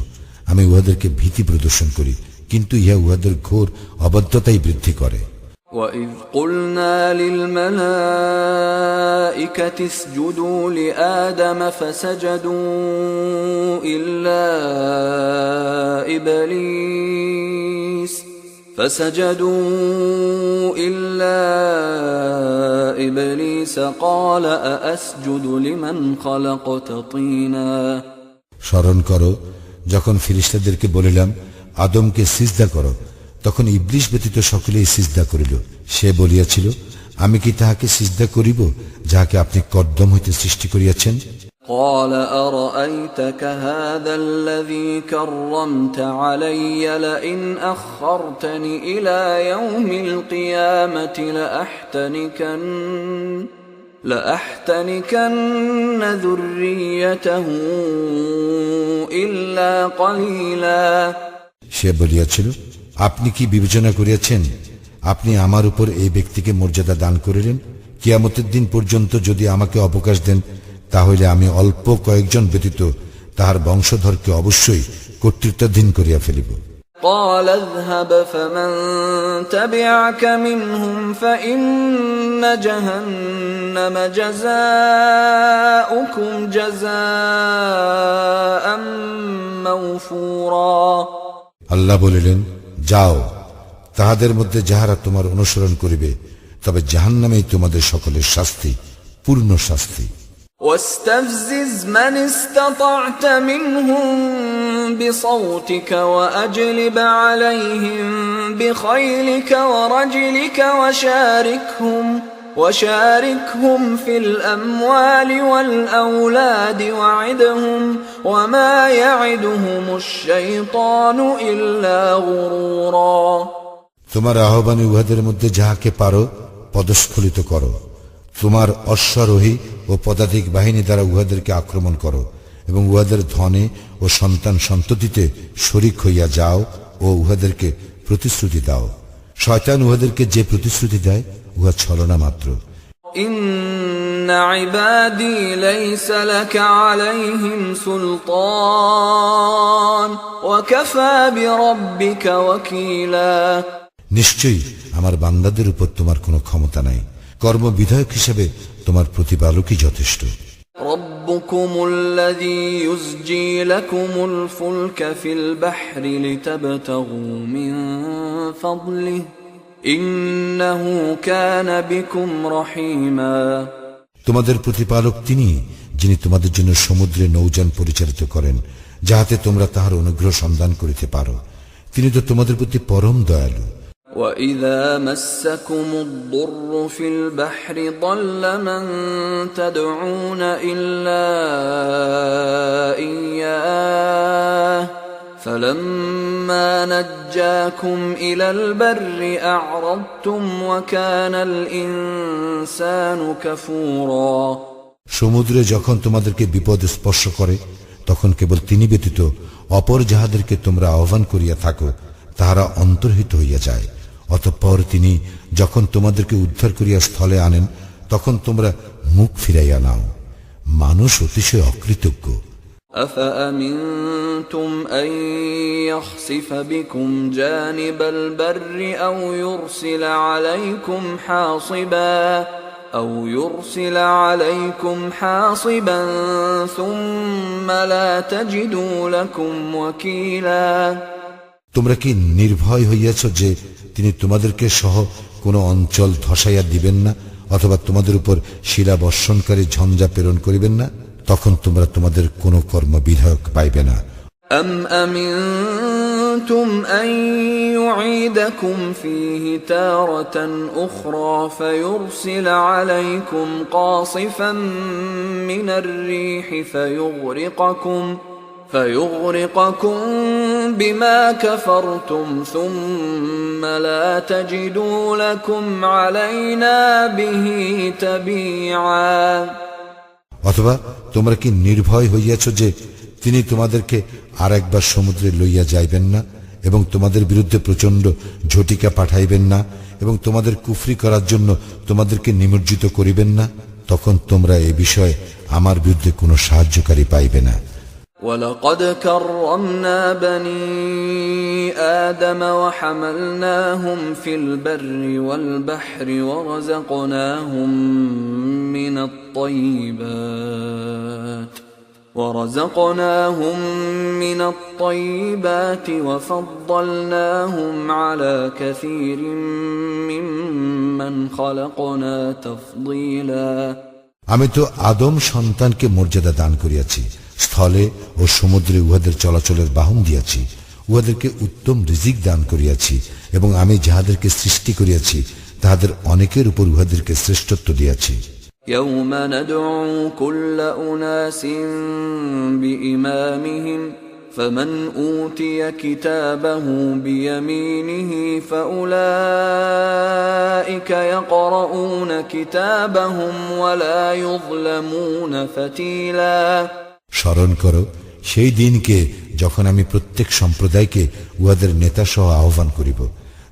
আমি উহাদেরকে ভীতি প্রদর্শন করি, কিন্তু ইহা উহাদের ঘোর অবাধ্যতাই বৃদ্ধি করে। وَإِذْ قُلْنَا لِلْمَلَائِكَةِ اسْجُدُوا لِآدَمَ فَسَجَدُوا إِلَّا فسجدوا إلا إبليس قال أأسجد لمن خلقت طينا স্মরণ করো যখন ফেরেশতাদেরকে বলিলাম আদমকে সিজদা করো, তখন ইবলিস ব্যতীত সকলেই সিজদা করিল। সে বলিয়াছিল, আমি কি তাহাকে সিজদা করিব যাহাকে আপনি কদ্দম হইতে সৃষ্টি করিয়াছেন? قال أرأيتك هذا الذي كرمت علي لئن أخرتني إلى يوم القيامة لأحتنكن ذريته إلا قليلا সে বলিয়াছিল, আপনি কি বিবেচনা করিয়াছেন আপনি আমার উপর এই ব্যক্তিকে মর্যাদা দান করিলেন? কিয়ামতের দিন পর্যন্ত যদি আমাকে অবকাশ দেন, তাহলে আমি অল্প কয়েকজন ব্যতীত তাহার বংশধরকে অবশ্যই কর্তৃত্বাধীন করিয়া ফেলিব। قال اذهب فمن تبعك منهم فإن جهنم جزاؤكم جزاء موفورا আল্লাহ বলিলেন, যাও, তাহাদের মধ্যে যাহারা তোমার অনুসরণ করিবে, তবে জাহান্নামেই তোমাদের সকলের শাস্তি, পূর্ণ শাস্তি। واستفزز من استطعت منهم بصوتك وأجلب عليهم بخيلك ورجلك وشاركهم في الأموال والأولاد وعدهم وما يعدهم الشيطان إلا غرورا তোমার আহ্বানে উহাদের মধ্যে যাহাকে পারো পদস্খলিত করো, তোমার অশ্বারোহী ও পদাতিক বাহিনী দ্বারা উহাদেরকে আক্রমণ করো এবং উহাদের ধনে ও সন্তান সন্ততিতে শরিক হইয়া যাও ও উহাদেরকে প্রতিশ্রুতি দাও। শয়তান উহাদেরকে যে প্রতিশ্রুতি দেয় উহা ছলনা মাত্র। ইন্না ইবাদি লাইসা লাকা আলাইহিম সুলতান ওয়া কাফা বিরাব্বিকা ওয়াকিলা নিশ্চয়ই আমার বান্দাদের উপর তোমার কোনো ক্ষমতা নাই, কর্মবিধায়ক হিসেবে তোমার প্রতিপালকই যথেষ্ট। রব্বুকুমুল্লাযী ইউসজি লাকুমুল ফুলকা ফিল বাহরি লিতাবতাগু মিন ফাদলিহি ইন্নাহু কানা বিকুম রহিমা তোমাদের প্রতিপালক তিনি, যিনি তোমাদের জন্য সমুদ্রে নৌযান পরিচালিত করেন, যাহাতে তোমরা তাহার অনুগ্রহ সন্ধান করিতে পারো। তিনি তো তোমাদের প্রতি পরম দয়ালু। وَإِذَا مَسَّكُمُ الضُّرُّ فِي الْبَحْرِ ضَلَّ مَن تَدْعُونَ إِلَّا إِيَّاهُ فَلَمَّا نَجَّاكُمْ إِلَى الْبَرِّ أَعْرَضْتُمْ وَكَانَ الْإِنسَانُ كَفُورًا সমুদ্রে যখন তোমাদেরকে বিপদ স্পর্শ করে, তখন কেবল তিনি ব্যতীত অপর যাহাদেরকে তোমরা আহ্বান করিয়া থাকো তাহারা অন্তর্হিত হইয়া যায়। অতঃপর তিনি যখন তোমাদেরকে উদ্ধার করিয়া স্থলে আনেন, তখন তোমরা মুখ ফিরাইয়া নাও। মানুষ অতিশয় অকৃতজ্ঞ। أَفَأَمِنْتُمْ أَنْ يَخْسِفَ بِكُمْ جَانِبَ الْبَرِّ أَوْ يُرْسِلَ عَلَيْكُمْ حَاصِبًا ثُمَّ لَا تَجِدُوا لَكُمْ وَكِيلًا তোমরা কি নির্ভয় হইয়াছ যে তিনি তোমাদেরকে সহ কোন অঞ্চল ধসাইয়া দিবেন না, অথবা তোমাদের উপর শিলা বর্ষণকারী ঝঞ্ঝা প্রেরণ করিবেন না? তখন তোমরা তোমাদের কোন কর্মবিধায়ক পাইবে না। أَمْ أَمِنْتُمْ أَنْ يُعِيدَكُمْ فِيهِ تَارَةً أُخْرَى فَيُرْسِلَ عَلَيْكُمْ قَاصِفًا مِنَ الرِّيحِ فيغرقكم بما كفرتم ثم لا تجدوا لكم علينا به تبيعا অথবা তোমরা কি নির্ভয় হইয়াছ যে তিনি তোমাদেরকে আরেকবার সমুদ্রে লইয়া যাইবেন না এবং তোমাদের বিরুদ্ধে প্রচন্ড ঝটিকা পাঠাইবেন না এবং তোমাদের কুফরি করার জন্য তোমাদেরকে নিমজ্জিত করিবেন না? তখন তোমরা এই বিষয়ে আমার বিরুদ্ধে কোনো সাহায্যকারী পাইবে না। وَلَقَدْ كَرَّمْنَا بَنِي آدَمَ وَحَمَلْنَاهُمْ فِي الْبَرِّ وَالْبَحْرِ وَرَزَقْنَاهُمْ مِنَ الطَّيِّبَاتِ ورزقناهم من الطيبات وفضلناهم على كثير ممن خلقنا تفضيلا আমি তো আদম সন্তানকে মর্যাদা দান করিয়াছি, স্থলে ও সমুদ্রে উহাদের চলাচলের বাহন দিয়াছি, উহাদেরকে উত্তম রিজিক দান করিয়াছি, এবং আমি যাহাদেরকে সৃষ্টি করিয়াছি তাহাদের অনেকের উপর উহাদেরকে শ্রেষ্ঠত্ব দিয়াছি। يوم ندعو كل أناس بإمامهم فمن أوتي كتابه بيمينه فأولئك يقرؤون كتابهم ولا يظلمون فتيلا স্মরণ করো সেই দিনকে যখন আমি প্রত্যেক সম্প্রদায়কে উহাদের নেতা সহ আহ্বান করিব,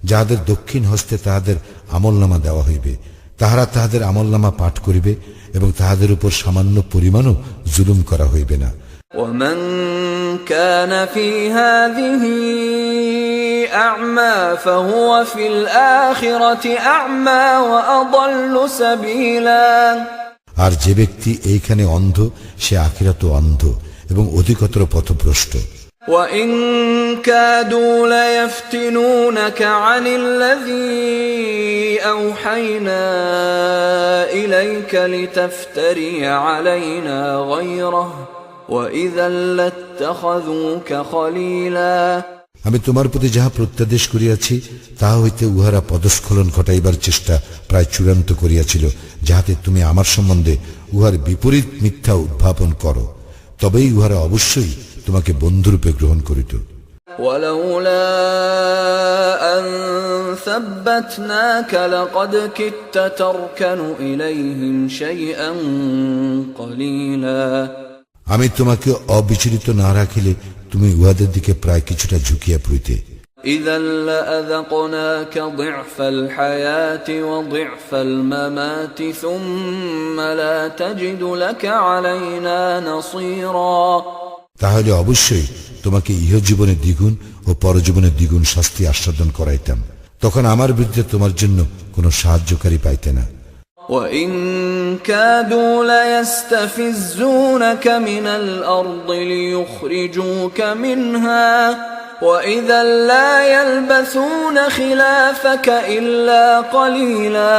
যাহাদের দক্ষিণ হস্তে তাহাদের আমলনামা দেওয়া হইবে, তাহারা তাহাদের আমলনামা পাঠ করিবে এবং তাহাদের উপর সামান্য পরিমাণও জুলুম করা হইবে না। ومن كان في هذه أعمى فهو في الآخرة أعمى وأضل سبيلا আর যে ব্যক্তি এইখানে অন্ধ সে আখিরাতেও অন্ধ এবং অধিকতর পথভ্রষ্ট। وإن كادوا ليفتنونك عن الذي أوحينا إليك لتفتري علينا غيره وإذا لاتخذوك خليلا আমি তোমার প্রতি যাহা প্রত্যাদেশ করিয়াছি তাহা হইতে উহারা পদস্খলন ঘটাইবার চেষ্টা প্রায় চূড়ান্ত করিয়াছিল, যাহাতে তুমি আমার সম্বন্ধে উহার বিপরীত মিথ্যা উদ্ভাবন করো, তবেই উহারা অবশ্যই তোমাকে বন্ধুরূপে গ্রহণ করিত। ولولا أن ثبتناك لقد كدت تركن إليهم شيئا قليلا আমি তোমাকে অবিচলিত না রাখিলে তুমি উহাদের দিকে প্রায় কিছুটা ঝুঁকিয়া পড়িতে। إذا لأذقناك ضعف الحياة وضعف الممات ثم لا تجد لك علينا نصيرا তাহলে অবশ্যই তোমাকে ইহজীবনে দ্বিগুণ ও পরজীবনে দ্বিগুণ শাস্তি আস্বাদন করাইতাম, তখন আমার বিরুদ্ধে তোমার জন্য কোনো সাহায্যকারী পাইতে না। وإن كادوا ليستفزونك من الأرض ليخرجوك منها وإذا لا يلبثون خلافك إلا قليلا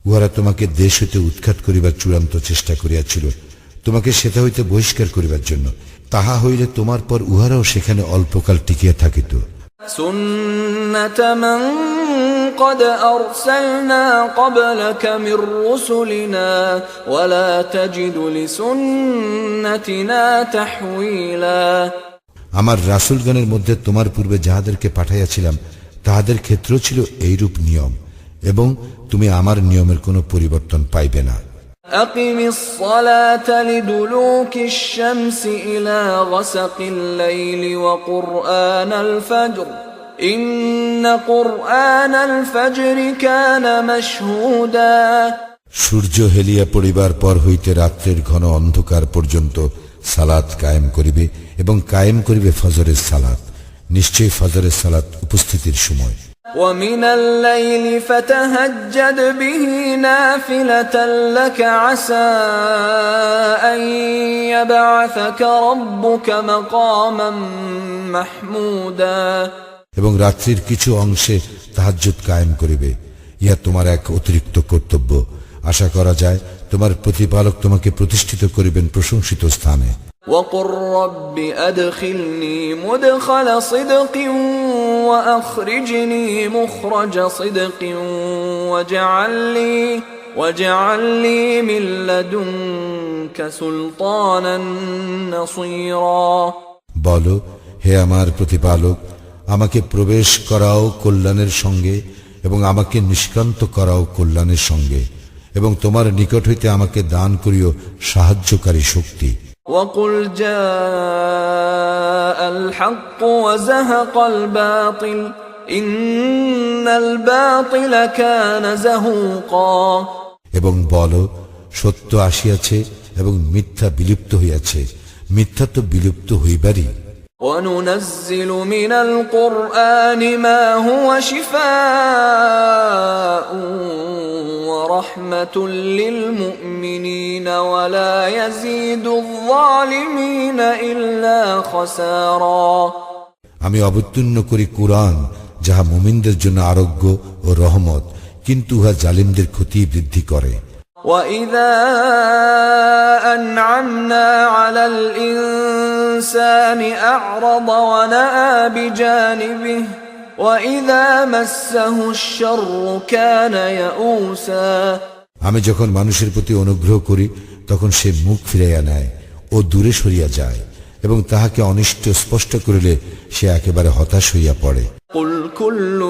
উহারা তোমাকে দেশ হইতে উৎখাত করিবার চূড়ান্ত চেষ্টা করিয়াছিল, তোমাকে সেটা হইতে বহিষ্কার করিবার জন্য, তাহা হইলে তোমার পর উহারাও সেখানে অল্পকাল টিকিয়া থাকিত। سنة من قد أرسلنا قبلك من رسلنا ولا تجد لسنتنا تحويلا আমার রাসূলগণের মধ্যে তোমার পূর্বে যাহাদেরকে পাঠাইয়াছিলাম তাহাদের ক্ষেত্র ছিল এইরূপ নিয়ম, এবং তুমি আমার নিয়মের কোনো পরিবর্তন পাইবে না। أقم الصلاة لدلوك الشمس إلى غسق الليل وقرآن الفجر إن قرآن الفجر كان مشهودا সূর্য হেলিয়া পড়িবার পর হইতে রাত্রের ঘন অন্ধকার পর্যন্ত সালাত কায়েম করিবে এবং কায়েম করিবে ফজরের সালাত, নিশ্চয়ই ফজরের সালাত উপস্থিতির সময়। ومن الليل فتهجد به نافلة لك عسى أن يبعثك ربك مقاما محمودا এবং রাত্রির কিছু অংশে তাহাজ্জুদ কায়েম করিবে, ইহা তোমার এক অতিরিক্ত কর্তব্য, আশা করা যায় তোমার প্রতিপালক তোমাকে প্রতিষ্ঠিত করিবেন প্রশংসিত স্থানে। وقل رب أدخلني مدخل صدق وأخرجني مخرج صدق واجعل لي من لدنك سلطانا نصيرا বলো, হে আমার প্রতিপালক, আমাকে প্রবেশ করাও কল্যাণের সঙ্গে এবং আমাকে নিষ্ক্রান্ত করাও কল্যাণের সঙ্গে, এবং তোমার নিকট হইতে আমাকে দান করিও সাহায্যকারী শক্তি। وقل جاء الحق وزهق الباطل إن الباطل كان زهوقا এবং বলো, সত্য আসিয়াছে এবং মিথ্যা বিলুপ্ত হইয়াছে, মিথ্যা তো বিলুপ্ত হইবারই। وننزل من القرآن ما هو شفاء ورحمة للمؤمنين ولا يزيد الظالمين إلا خسارا আমি অবতীর্ণ করি কুরআন যাহা মুমিনদের জন্য আরোগ্য ও রহমত, কিন্তু উহা জালিমদের ক্ষতি বৃদ্ধি করে। وَإِذَا أَنْعَمْنَا عَلَى الْإِنسَانِ أَعْرَضَ وَنَأَى بِجَانِبِهِ وَإِذَا مَسَّهُ الشَّرُّ كَانَ يَئُوسًا আমি যখন মানুষের প্রতি অনুগ্রহ করি তখন সে মুখ ফিরাইয়া নেয় ও দূরে সরিয়া যায়, এবং তাহাকে অনিষ্ট স্পষ্ট করিলে সে একেবারে হতাশ হইয়া পড়ে। قُلْ كُلٌّ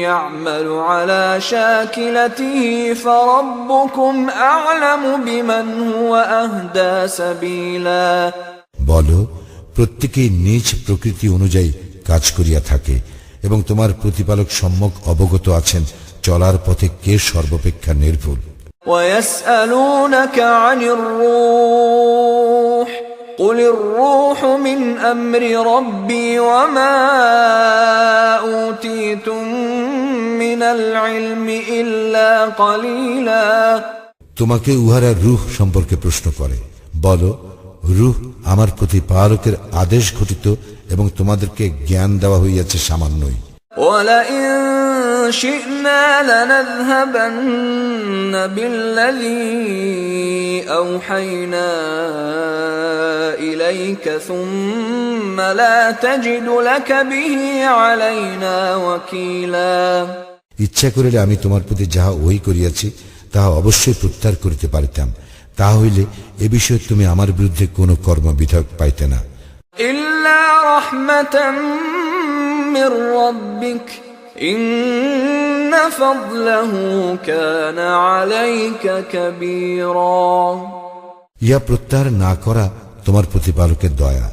يَعْمَلُ عَلَى شَاكِلَتِهِ فَرَبُّكُمْ أَعْلَمُ بِمَنْ هُوَ أَهْدَى سَبِيلًا বলো, প্রত্যেকেই নিজ প্রকৃতি অনুযায়ী কাজ করিয়া থাকে, এবং তোমার প্রতিপালক সম্যক অবগত আছেন চলার পথে কে সর্বাপেক্ষা নির্ভুল। وَيَسْأَلُونَكَ عَنِ الرُّوحِ قُلِ الرُّوحُ مِنْ أَمْرِ رَبِّي وَمَا أُوتِيتُم مِّنَ الْعِلْمِ إِلَّا قَلِيلًا তোমাকে উহারা রূহ সম্পর্কে প্রশ্ন করে, বলো, রূহ আমার প্রতিপালকের আদেশ ঘটিত এবং তোমাদেরকে জ্ঞান দেওয়া হইয়াছে সামান্যই। وَلَئِن شِئْنَا لَنَذْهَبَنَّ بِالَّذِي أَوْحَيْنَا إِلَيْكَ ثُمَّ لَا تَجِدُ لَكَ بِهِ عَلَيْنَا وَكِيلًا ইচ্ছা করিলে আমি তোমার প্রতি যাহা ওহী করিয়াছি তাহা অবশ্যই প্রত্যাহার করিতে পারিতাম, তাহা হইলে এ বিষয়ে তুমি আমার বিরুদ্ধে কোনো কর্মবিধায়ক পাইতে না। إِلَّا رَحْمَةً مِّن رَّبِّكَ إِنَّ فَضْلَهُ كَانَ عَلَيْكَ كَبِيرًا ইহা প্রত্যাহার না করা তোমার প্রতিপালকের দয়া,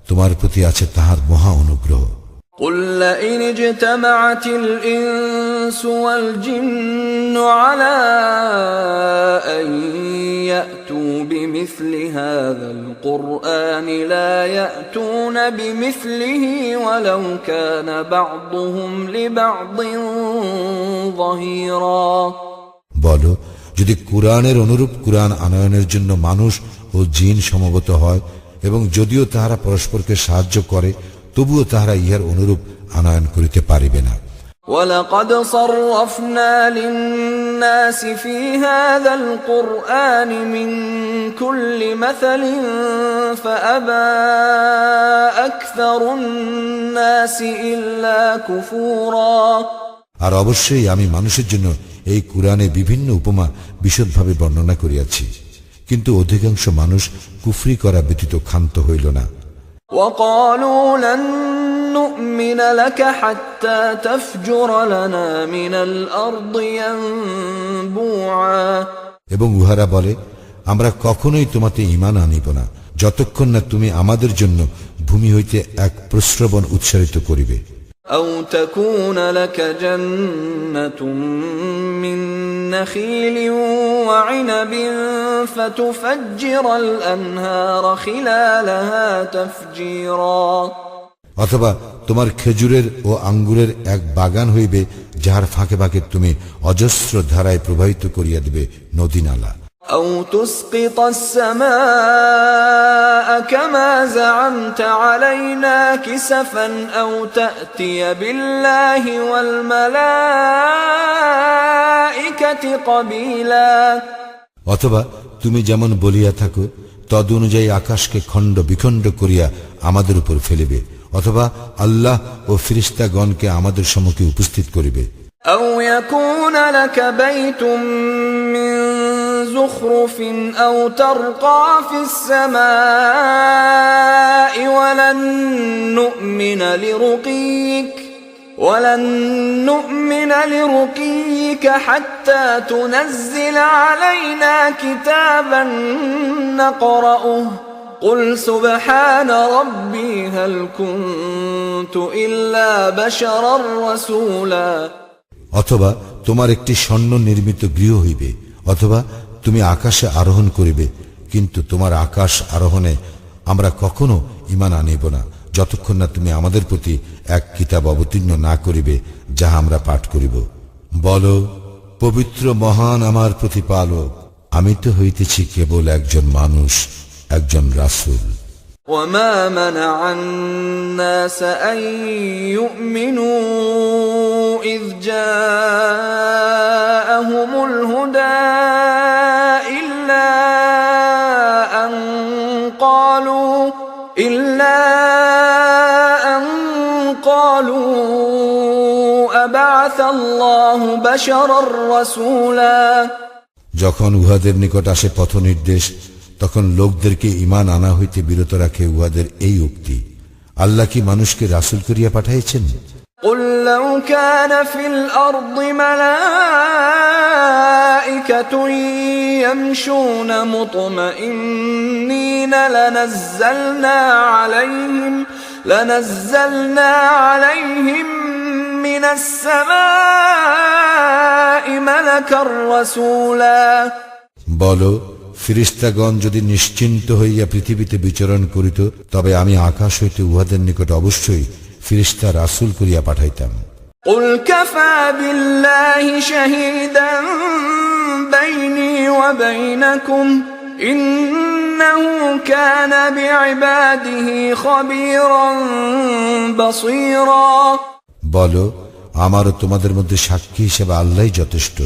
তোমার প্রতি আছে তাহার মহা অনুগ্রহ। قُل لَّئِنِ اجْتَمَعَتِ الْإِنسُ وَالْجِنُّ عَلَىٰ أَن يَأْتُوا بِمِثْلِ هَٰذَا الْقُرْآنِ لَا يَأْتُونَ بِمِثْلِهِ وَلَوْ كَانَ بَعْضُهُمْ لِبَعْضٍ ظَهِيرًا বলো, যদি কুরআনের অনুরূপ কুরআন আনয়নের জন্য মানুষ ও জিন সমবেত হয়, এবং যদিও তাহারা পরস্পরকে সাহায্য করে, তবুও তাহারা ইহার অনুরূপ আনয়ন করিতে পারিবে না। وَلَقَدْ صَرَّفْنَا لِلنَّاسِ فِي هَذَا الْقُرْآنِ مِنْ كُلِّ مَثَلٍ فَأَبَى أَكْثَرُ النَّاسِ إِلَّا كُفُورًا আর অবশ্যই আমি মানুষের জন্য এই কুরআনে বিভিন্ন উপমা বিশদভাবে বর্ণনা করিয়াছি, কিন্তু অধিকাংশ মানুষ কুফরি করা ব্যতীত ক্ষান্ত হইল না। وَقَالُوا لَن نُّؤْمِنَ لَكَ حَتَّى تَفْجُرَ لَنَا مِنَ الْأَرْضِ يَنبُوعًا এবং উহারা বলে, আমরা কখনোই তোমাতে ঈমান আনিব না যতক্ষণ না তুমি আমাদের জন্য ভূমি হইতে এক প্রস্রবণ উৎসারিত করিবে। أَوْ تَكُونَ لَكَ جَنَّةٌ مِّن نَّخِيلٍ وَعِنَبٍ فَتُفَجِّرَ الْأَنْهَارَ خِلَالَهَا تَفْجِيرًا অথবা তোমার খেজুরের ও আঙ্গুরের এক বাগান হইবে, যাহার ফাঁকে ফাঁকে তুমি অজস্র ধারায় প্রবাহিত করিয়া দিবে নদী নালা। أَوْ تُسْقِطَ السَّمَاءَ كَمَا زَعَمْتَ عَلَيْنَا كِسَفًا أَوْ تَأْتِيَ بِاللَّهِ وَالْمَلَائِكَةِ قَبِيلًا অথবা তুমি যেমন বলিয়া থাকো তদ অনুযায়ী আকাশকে খণ্ড বিখণ্ড করিয়া আমাদের উপর ফেলিবে, অথবা আল্লাহ ও ফেরেশতাগণকে আমাদের সম্মুখে উপস্থিত করিবে। أَوْ يَكُونَ لَكَ بَيْتٌ مِّن زُخْرُفٍ أَوْ تَرْقَىٰ فِي السَّمَاءِ وَلَن نُّؤْمِنَ لِرُقِيِّكَ حَتَّىٰ تُنَزِّلَ عَلَيْنَا كِتَابًا نَّقْرَؤُهُ قُلْ سُبْحَانَ رَبِّي هَلْ كُنتُ إِلَّا بَشَرًا رَّسُولًا অথবা তোমার একটি স্বর্ণ নির্মিত গৃহ হইবে, অথবা তুমি আকাশে আরোহণ করিবে, কিন্তু তোমার আকাশ আরোহণে আমরা কখনো ঈমান আনিব না যতক্ষণ না তুমি আমাদের প্রতি এক কিতাব অবতীর্ণ না করিবে, যাহা আমরা পাঠ করিব। বলো, পবিত্র মহান আমার প্রতিপালক, আমি তো হইতেছি কেবল একজন মানুষ, একজন রাসূল। وما منع الناس أن يؤمنوا إذ جاءهم الهدى إلا أن قالوا أبعث الله بشرا رسولا। যখন উহাদের নিকট আসে পথ নির্দেশ, তখন লোকদেরকে ঈমান আনা হইতে বিরত রাখে উহাদের এই উক্তি, আল্লাহ কি মানুষকে রাসূল করিয়া পাঠাইছেন? قل لو كان في الأرض ملائكة يمشون مطمئنين لنزلنا عليهم من السماء ملكا رسولا। বলো, ফেরেশতাগণ যদি নিশ্চিন্ত হইয়া পৃথিবীতে বিচরণ করিত, তবে আমি আকাশ হইতে উহাদের নিকট অবশ্যই ফেরেশতা রাসূল করিয়া পাঠাইতাম। قل كفى بالله شهيدا بيني وبينكم إنه كان بعباده خبيرا بصيرا। বলো, আমারও তোমাদের মধ্যে সাক্ষী হিসেবে আল্লাহই যথেষ্ট,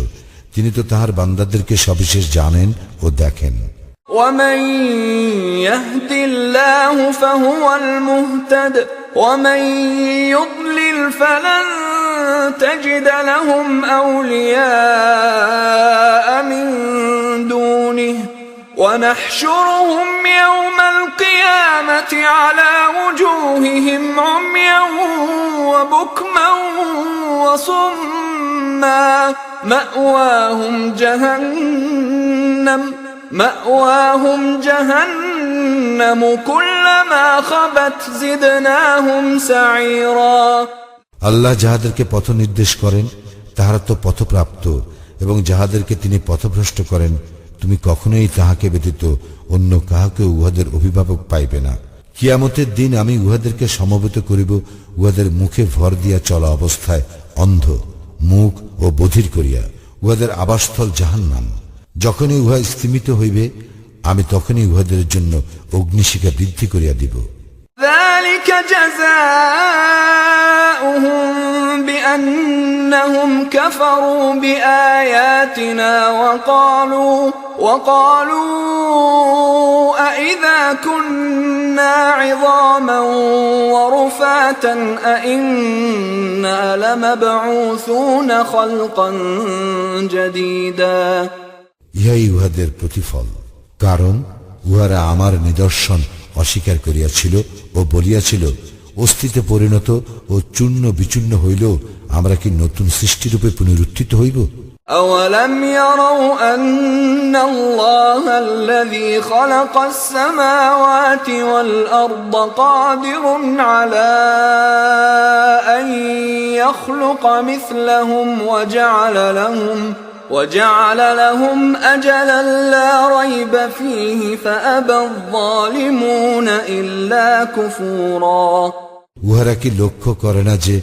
তিনি তো তাহার বান্দাদেরকে সবিশেষ জানেন ও দেখেন। ومن يهد الله فهو المهتد ومن يضلل فلن تجد لهم أولياء من دونه ونحشرهم يوم القيامة على وجوههم عميا وبكما وصما مأواهم جهنم كلما خبت زدناهم سعيرا। আল্লাহ যাহাদেরকে পথ নির্দেশ করেন তাহারা তো পথপ্রাপ্ত, এবং যাহাদেরকে তিনি পথভ্রষ্ট করেন তুমি কখনোই তাহাকে ব্যতীত অন্য কাহাকে উহাদের অভিভাবক পাইবে না। কিয়ামতের দিন আমি উহাদেরকে সমবেত করিব উহাদের মুখে ভর দিয়া চলা অবস্থায়, অন্ধ, মুখ ও বধির করিয়া। উহাদের আবাসস্থল জাহান্নাম। যখনই উহা স্থিমিত হইবে, আমি তখনই উহাদের জন্য অগ্নিশিখা বৃদ্ধি করিয়া দিব। ذلك جزاؤهم بأنهم كفروا بآياتنا وقالوا أإذا كنا عظاما ورفاتا أإنا لمبعوثون خلقا جديدا। ইহাই উহাদের প্রতিফল, কারণ উহারা আমার নিদর্শন অস্বীকার করিয়াছিল ও বলিয়াছিল, অস্থিতে পরিণত ও চূর্ণ বিচূর্ণ হইল আমরা কি নতুন সৃষ্টিরূপে পুনরুত্থিত হইব? أولم يروا أن الله الذي خلق السماوات والأرض قادر على أن يخلق مثلهم وجعل لهم أجلا لا ريب فيه فأبى الظالمون إلا كفورا। উহারা কি লক্ষ্য করে না যে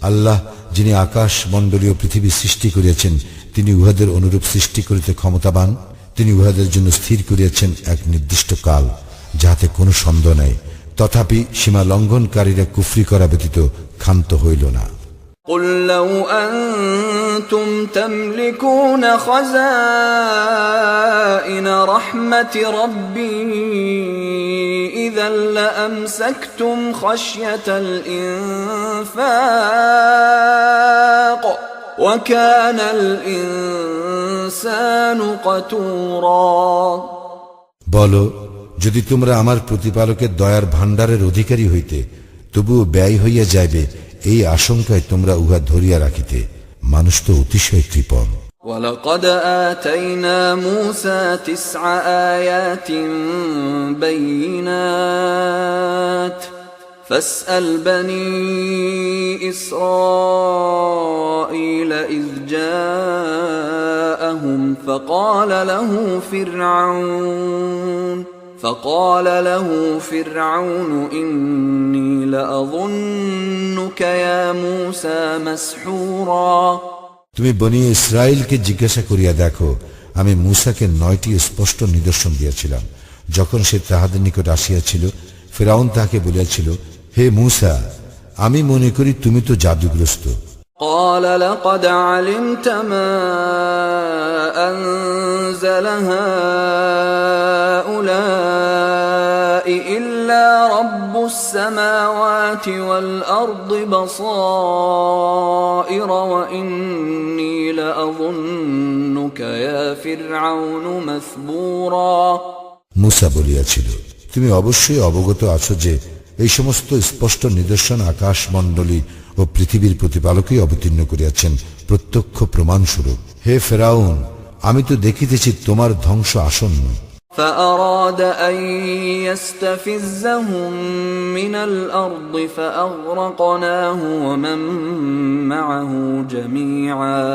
আল্লাহ যিনি আকাশ মণ্ডলীয় পৃথিবী সৃষ্টি করিয়াছেন, তিনি উহাদের অনুরূপ সৃষ্টি করিতে ক্ষমতাবান। তিনি উহাদের জন্য স্থির করিয়াছেন এক নির্দিষ্ট কাল, যাহাতে কোনো সন্দেহ নাই। তথাপি সীমা লঙ্ঘনকারীরা কুফরি করা ব্যতীত ক্ষান্ত হইল না। قل لو أنتم تملكون خزائن رحمة ربي إذا لأمسكتم خشية الإنفاق وكان الإنسان قتورا। বলো, যদি তোমরা আমার প্রতিপালকের দয়ার ভাণ্ডারের অধিকারী হইতে, তবুও ব্যয় হইয়া যাইবে, এই আশঙ্কায় তোমরা উহা ধরিয়া রাখিতে। মানুষ তো অতিশয় কৃপণ। ولقد آتينا موسى 9 آيات بينات فاسأل بني إسرائيل إذ جاءهم فقال له فقال له فرعون إني لأظنك يا موسى مسحورا তুমি বনি ইসরায়েলকে জিজ্ঞাসা করিয়া দেখো, আমি মূসাকে 9টি স্পষ্ট নিদর্শন দিয়েছিলাম। যখন সে তাহাদের নিকট আসিয়াছিল, ফিরআউন তাহাকে বলিয়াছিল, হে মূসা, আমি মনে করি তুমি তো জাদুগ্রস্ত। قال لقد علمت ما أنزل هؤلاء إلا رب السماوات والأرض بصائر وإني لأظنك يا فرعون مثبورا মূসা বলিয়াছিল, তুমি অবশ্যই অবগত আছো যে এই সমস্ত স্পষ্ট নিদর্শন আকাশ মণ্ডলী ও পৃথিবীর প্রতিপালকই অবতীর্ণ করিয়াছেন প্রত্যক্ষ প্রমাণস্বরূপ। হে ফেরাউন, আমি তো দেখিতেছি তোমার ধ্বংস আসন্ন। فأراد أن يستفزهم من الأرض فأغرقناه ومن معه جميعا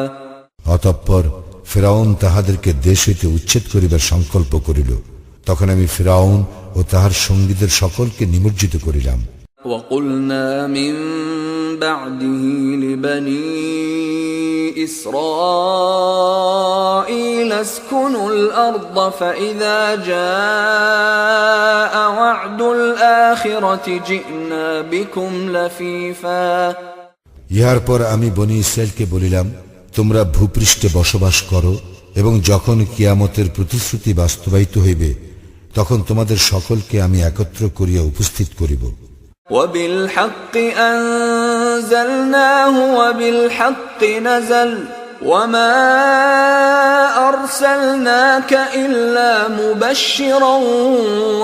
অতঃপর ফিরআউন তাহাদেরকে দেশ হইতে উচ্ছেদ করিবার সংকল্প করিল। তখন আমি ফিরআউন ও তাহার সঙ্গীদের সকলকে নিমজ্জিত করিলাম। وقلنا من بعده لبني إسرائيل اسكنوا الأرض فإذا جاء وعد الآخرة جئنا بكم لفيفا ইহার পর আমি বনি ইসরায়েলকে বলিলাম, তোমরা ভূপৃষ্ঠে বসবাস করো এবং যখন কিয়ামতের প্রতিশ্রুতি বাস্তবায়িত হইবে তখন তোমাদের সকলকে আমি একত্র করিয়া উপস্থিত করিব। وبالحق أنزلناه وبالحق نزل وما أرسلناك إلا مبشرا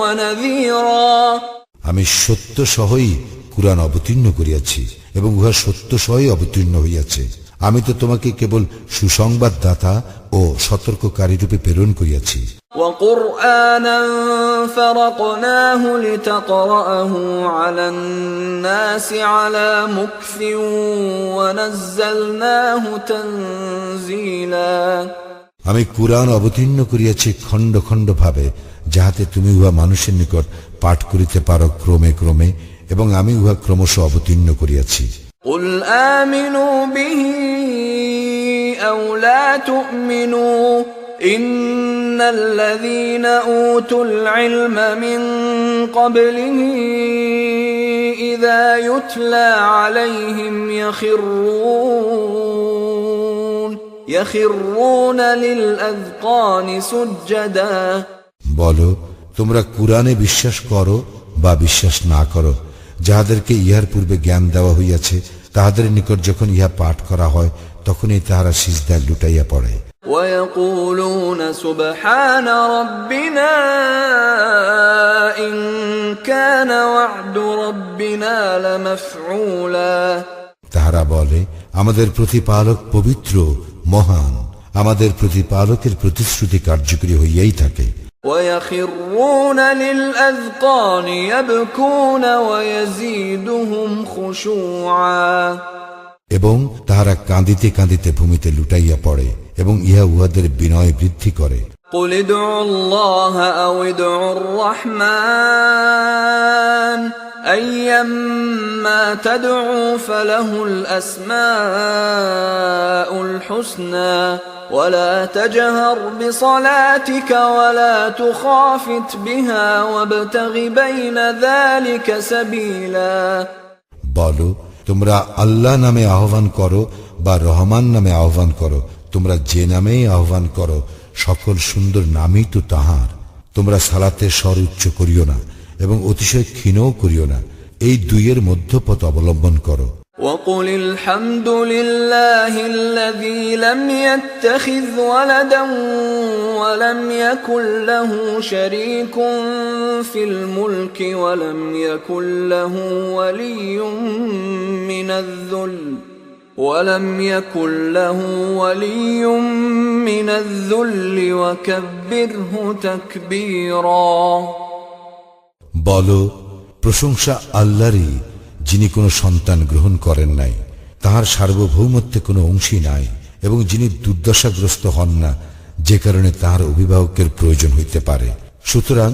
ونذيرا আমি সত্য সহই কুরআন অবতীর্ণ করিয়াছি এবং উহা সত্য সহই অবতীর্ণ হইয়াছে। আমি তো তোমাকে কেবল সুসংবাদদাতা ও সতর্ককারী রূপে প্রেরণ করিয়াছি। وقرآنا فرقناه لتقرأه على الناس على مكث ونزلناه تنزيلا আমি কুরআন অবতীর্ণ করিয়াছি খণ্ড খণ্ড ভাবে, যাহাতে তুমি উহা মানুষের নিকট পাঠ করিতে পারো ক্রমে ক্রমে, এবং আমি উহা ক্রমশ অবতীর্ণ করিয়াছি। قل آمنوا به أو لا تؤمنوا إن الذين أوتوا العلم من قبله إذا يتلى عليهم يخرون للأذقان سجدا বলো, তোমরা কুরআনে বিশ্বাস করো বা বিশ্বাস না করো, যাহাদেরকে ইহার পূর্বে জ্ঞান দেওয়া হইয়াছে তাহাদের নিকট যখন ইহা পাঠ করা হয় তখনই তাহারা সিজদায় লুটাইয়া পড়ে। ويقولون سبحان ربنا إن كان وعد ربنا لمفعولا তাহারা বলে, আমাদের প্রতিপালক পবিত্র মহান, আমাদের প্রতিপালকের প্রতিশ্রুতি কার্যকরী হইয়াই থাকে। ويخرون للأذقان يبكون ويزيدهم خشوعا এবং তাহারা কাঁদিতে কাঁদিতে ভূমিতে লুটাইয়া পড়ে এবং ইহা উহাদের বিনয় বৃদ্ধি করে। قل ادعوا الله أو ادعوا الرحمن أيما تدعوا فله الأسماء الحسنى ولا تجهر بصلاتك ولا تخافت بها وابتغ بين ذلك سبيلا বলো, তোমরা আল্লাহ নামে আহ্বান করো বা রহমান নামে আহ্বান করো, তোমরা যে নামেই আহ্বান করো সকল সুন্দর নামই তো তাহার। তোমরা সালাতে স্বর উচ্চ করিও না এবং অতিশয় ক্ষীণও করিও না, এই দুইয়ের মধ্যপথ অবলম্বন করো। وقل الحمد لله الذي لم يتخذ ولدا ولم يكن له شريك في الملك ولم يكن له ولي من الذل وكبره تكبيرا বলো, প্রশংসা আল্লাহরই, যিনি কোনো সন্তান গ্রহণ করেন নাই, তাহার সার্বভৌমত্বে কোনো অংশী নাই এবং যিনি দুর্দশাগ্রস্ত হন না, যে কারণে তাহার অভিভাবকের প্রয়োজন হইতে পারে। সুতরাং